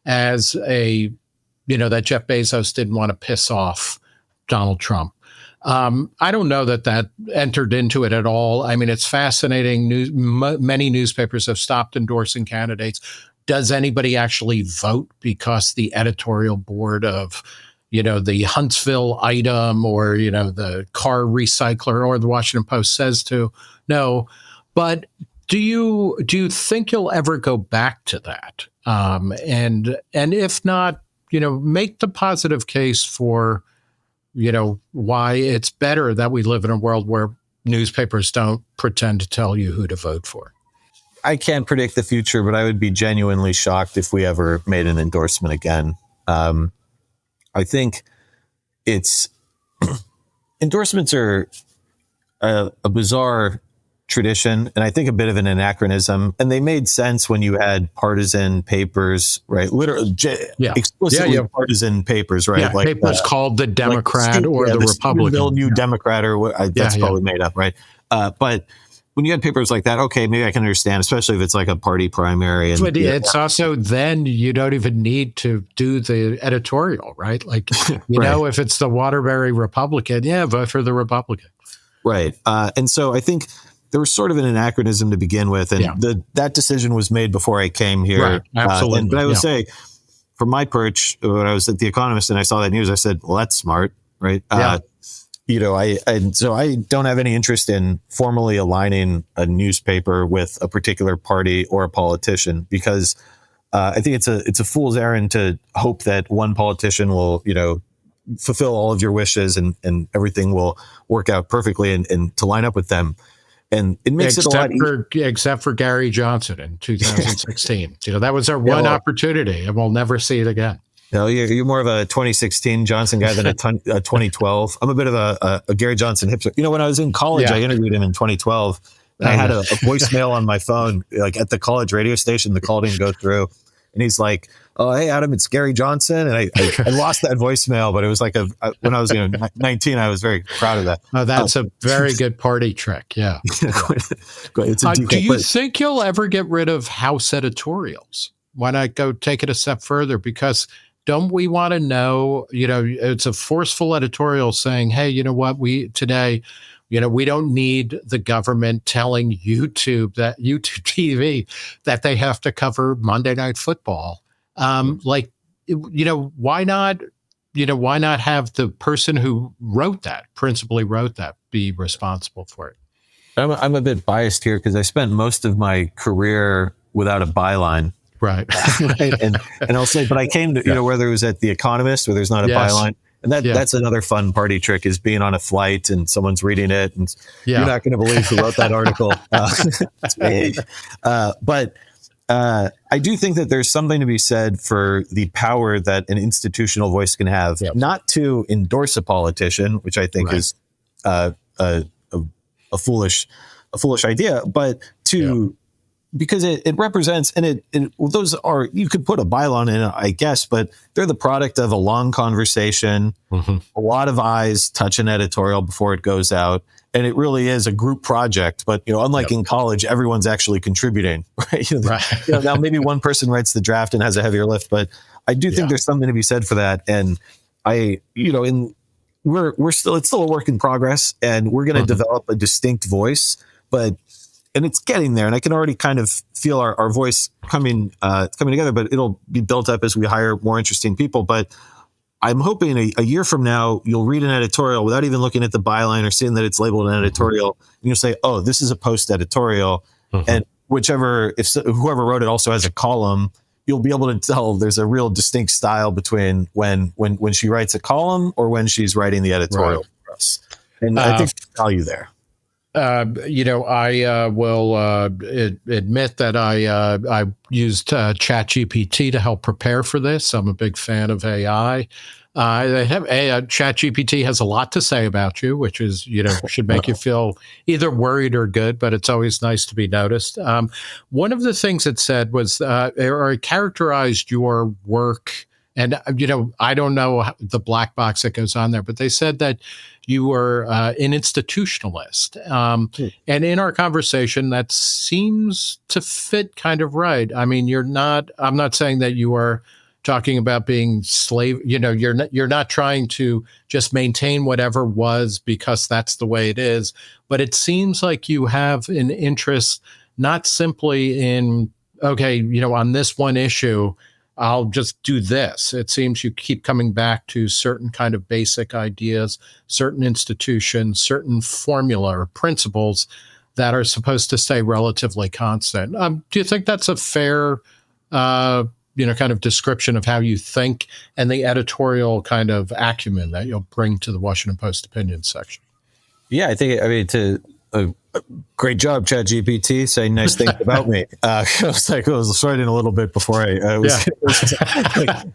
A: as that Jeff Bezos didn't want to piss off Donald Trump. I don't know that entered into it at all. I mean, it's fascinating. Many newspapers have stopped endorsing candidates. Does anybody actually vote because the editorial board of, the Huntsville item or, the car recycler or the Washington Post says to? No. But do you think you'll ever go back to that? And if not, make the positive case for, why it's better that we live in a world where newspapers don't pretend to tell you who to vote for.
B: I can't predict the future, but I would be genuinely shocked if we ever made an endorsement again. I think endorsements are a bizarre tradition, and I think a bit of an anachronism. And they made sense when you had partisan papers, right? Literally, explicitly partisan papers, right?
A: Yeah, papers called the Democrat or the Republican.
B: New Democrat, or that's probably made up, right? But when you had papers like that, okay, maybe I can understand, especially if it's like a party primary.
A: But it's also then you don't even need to do the editorial, right? Like, if it's the Waterbury Republican, vote for the Republican.
B: Right. And so I think there was sort of an anachronism to begin with, and that decision was made before I came here.
A: Right, absolutely.
B: But I would say, from my perch, when I was at The Economist and I saw that news, I said, well, that's smart, right? So I don't have any interest in formally aligning a newspaper with a particular party or a politician, because I think it's a fool's errand to hope that one politician will, fulfill all of your wishes and everything will work out perfectly and to line up with them. And it makes it a lot easier.
A: Except for Gary Johnson in 2016. That was our one opportunity, and we'll never see it again.
B: No, you're more of a 2016 Johnson guy than a 2012. I'm a bit of a Gary Johnson hipster. When I was in college, I interviewed him in 2012. And I had a voicemail on my phone, like at the college radio station. The call didn't go through. And he's like, "Oh, hey, Adam, it's Gary Johnson." And I lost that voicemail, but it was like when I was 19, I was very proud of that.
A: Oh, that's a very good party trick. Yeah. Do you think you'll ever get rid of House editorials? Why not go take it a step further? Because don't we want to know, it's a forceful editorial saying, hey, you know what, we don't need the government telling YouTube TV that they have to cover Monday Night Football. Why not have the person who principally wrote that, be responsible for it?
B: I'm a bit biased here because I spent most of my career without a byline.
A: Right.
B: And I'll say, but I came to, whether it was at The Economist where there's not a byline. And that's another fun party trick, is being on a flight and someone's reading it and you're not going to believe who wrote that article. It's me. But I do think that there's something to be said for the power that an institutional voice can have, not to endorse a politician, which I think is a foolish idea, but to because it represents, and those are, you could put a byline in it, I guess, but they're the product of a long conversation, a lot of eyes touch an editorial before it goes out. And it really is a group project, but unlike in college, everyone's actually contributing, right? Now maybe one person writes the draft and has a heavier lift, but I do think there's something to be said for that. And we're still, it's still a work in progress, and we're going to develop a distinct voice, and it's getting there. And I can already kind of feel our voice coming together, but it'll be built up as we hire more interesting people. But I'm hoping a year from now, you'll read an editorial without even looking at the byline or seeing that it's labeled an editorial. And you'll say, oh, this is a post editorial. And whoever wrote it also has a column, you'll be able to tell there's a real distinct style between when she writes a column or when she's writing the editorial for us. And I think there's value there.
A: I will admit that I used ChatGPT to help prepare for this. I'm a big fan of AI. ChatGPT has a lot to say about you, which is, should make you feel either worried or good, but it's always nice to be noticed. One of the things it said was, or it characterized your work And, I don't know the black box that goes on there, but they said that you were an institutionalist. And in our conversation, that seems to fit kind of right. I mean, I'm not saying that you are talking about being slave, you're not trying to just maintain whatever was because that's the way it is. But it seems like you have an interest not simply in, okay, on this one issue, I'll just do this. It seems you keep coming back to certain kind of basic ideas, certain institutions, certain formula or principles that are supposed to stay relatively constant. Do you think that's a fair, kind of description of how you think and the editorial kind of acumen that you'll bring to the Washington Post opinion section?
B: Yeah, I think, great job, ChatGPT, saying nice things about me. I was writing a little bit before I was.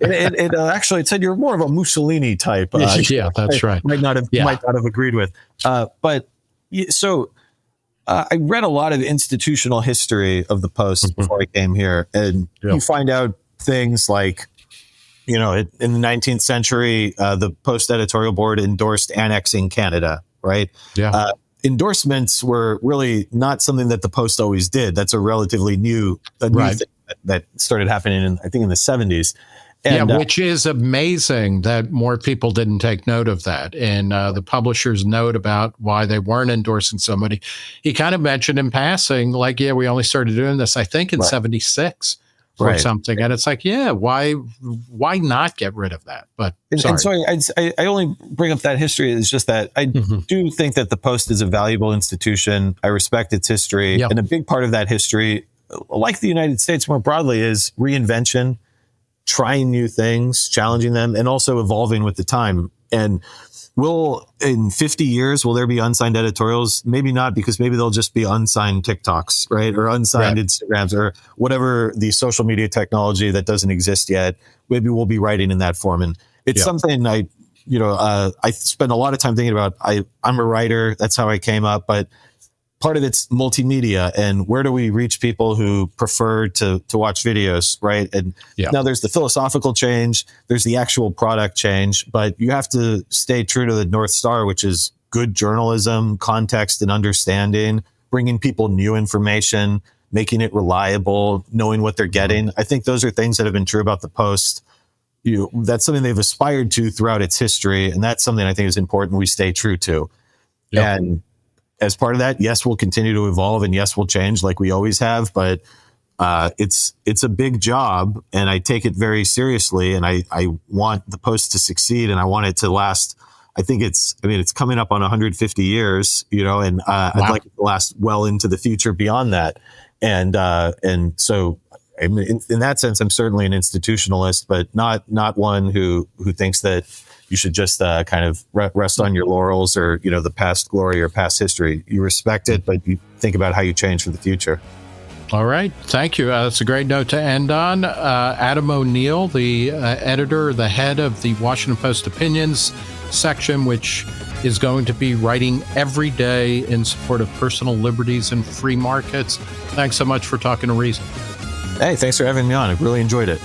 B: Yeah. Actually, it said you're more of a Mussolini type.
A: Yeah, that's right.
B: Might not have agreed with. But I read a lot of institutional history of the Post before I came here, and you find out things like, in the 19th century, the Post editorial board endorsed annexing Canada, right?
A: Yeah.
B: Endorsements were really not something that the Post always did. That's a relatively new thing that started happening in the 70s. And,
A: which is amazing that more people didn't take note of that. And the publisher's note about why they weren't endorsing somebody, he kind of mentioned in passing, like, we only started doing this, I think, in 76. Or something, and it's like, why not get rid of that? But
B: I only bring up that history is just that I do think that the Post is a valuable institution. I respect its history, and a big part of that history, like the United States more broadly, is reinvention, trying new things, challenging them, and also evolving with the time. And in 50 years, will there be unsigned editorials? Maybe not, because maybe they'll just be unsigned TikToks, right? Or unsigned Instagrams or whatever the social media technology that doesn't exist yet. Maybe we'll be writing in that form. And it's something I spend a lot of time thinking about. I'm a writer. That's how I came up. But part of it's multimedia, and where do we reach people who prefer to watch videos, right? And now there's the philosophical change, there's the actual product change, but you have to stay true to the North Star, which is good journalism, context and understanding, bringing people new information, making it reliable, knowing what they're getting. I think those are things that have been true about the Post. That's something they've aspired to throughout its history, and that's something I think is important we stay true to. And as part of that, yes, we'll continue to evolve, and yes, we'll change like we always have. But it's a big job, and I take it very seriously. And I want the Post to succeed, and I want it to last. I think it's coming up on 150 years, and I'd like it to last well into the future beyond that. And so, in that sense, I'm certainly an institutionalist, but not one who thinks that you should just kind of rest on your laurels or, the past glory or past history. You respect it, but you think about how you change for the future.
A: All right. Thank you. That's a great note to end on. Adam O'Neill, the editor, the head of the Washington Post Opinions section, which is going to be writing every day in support of personal liberties and free markets. Thanks so much for talking to Reason.
B: Hey, thanks for having me on. I really enjoyed it.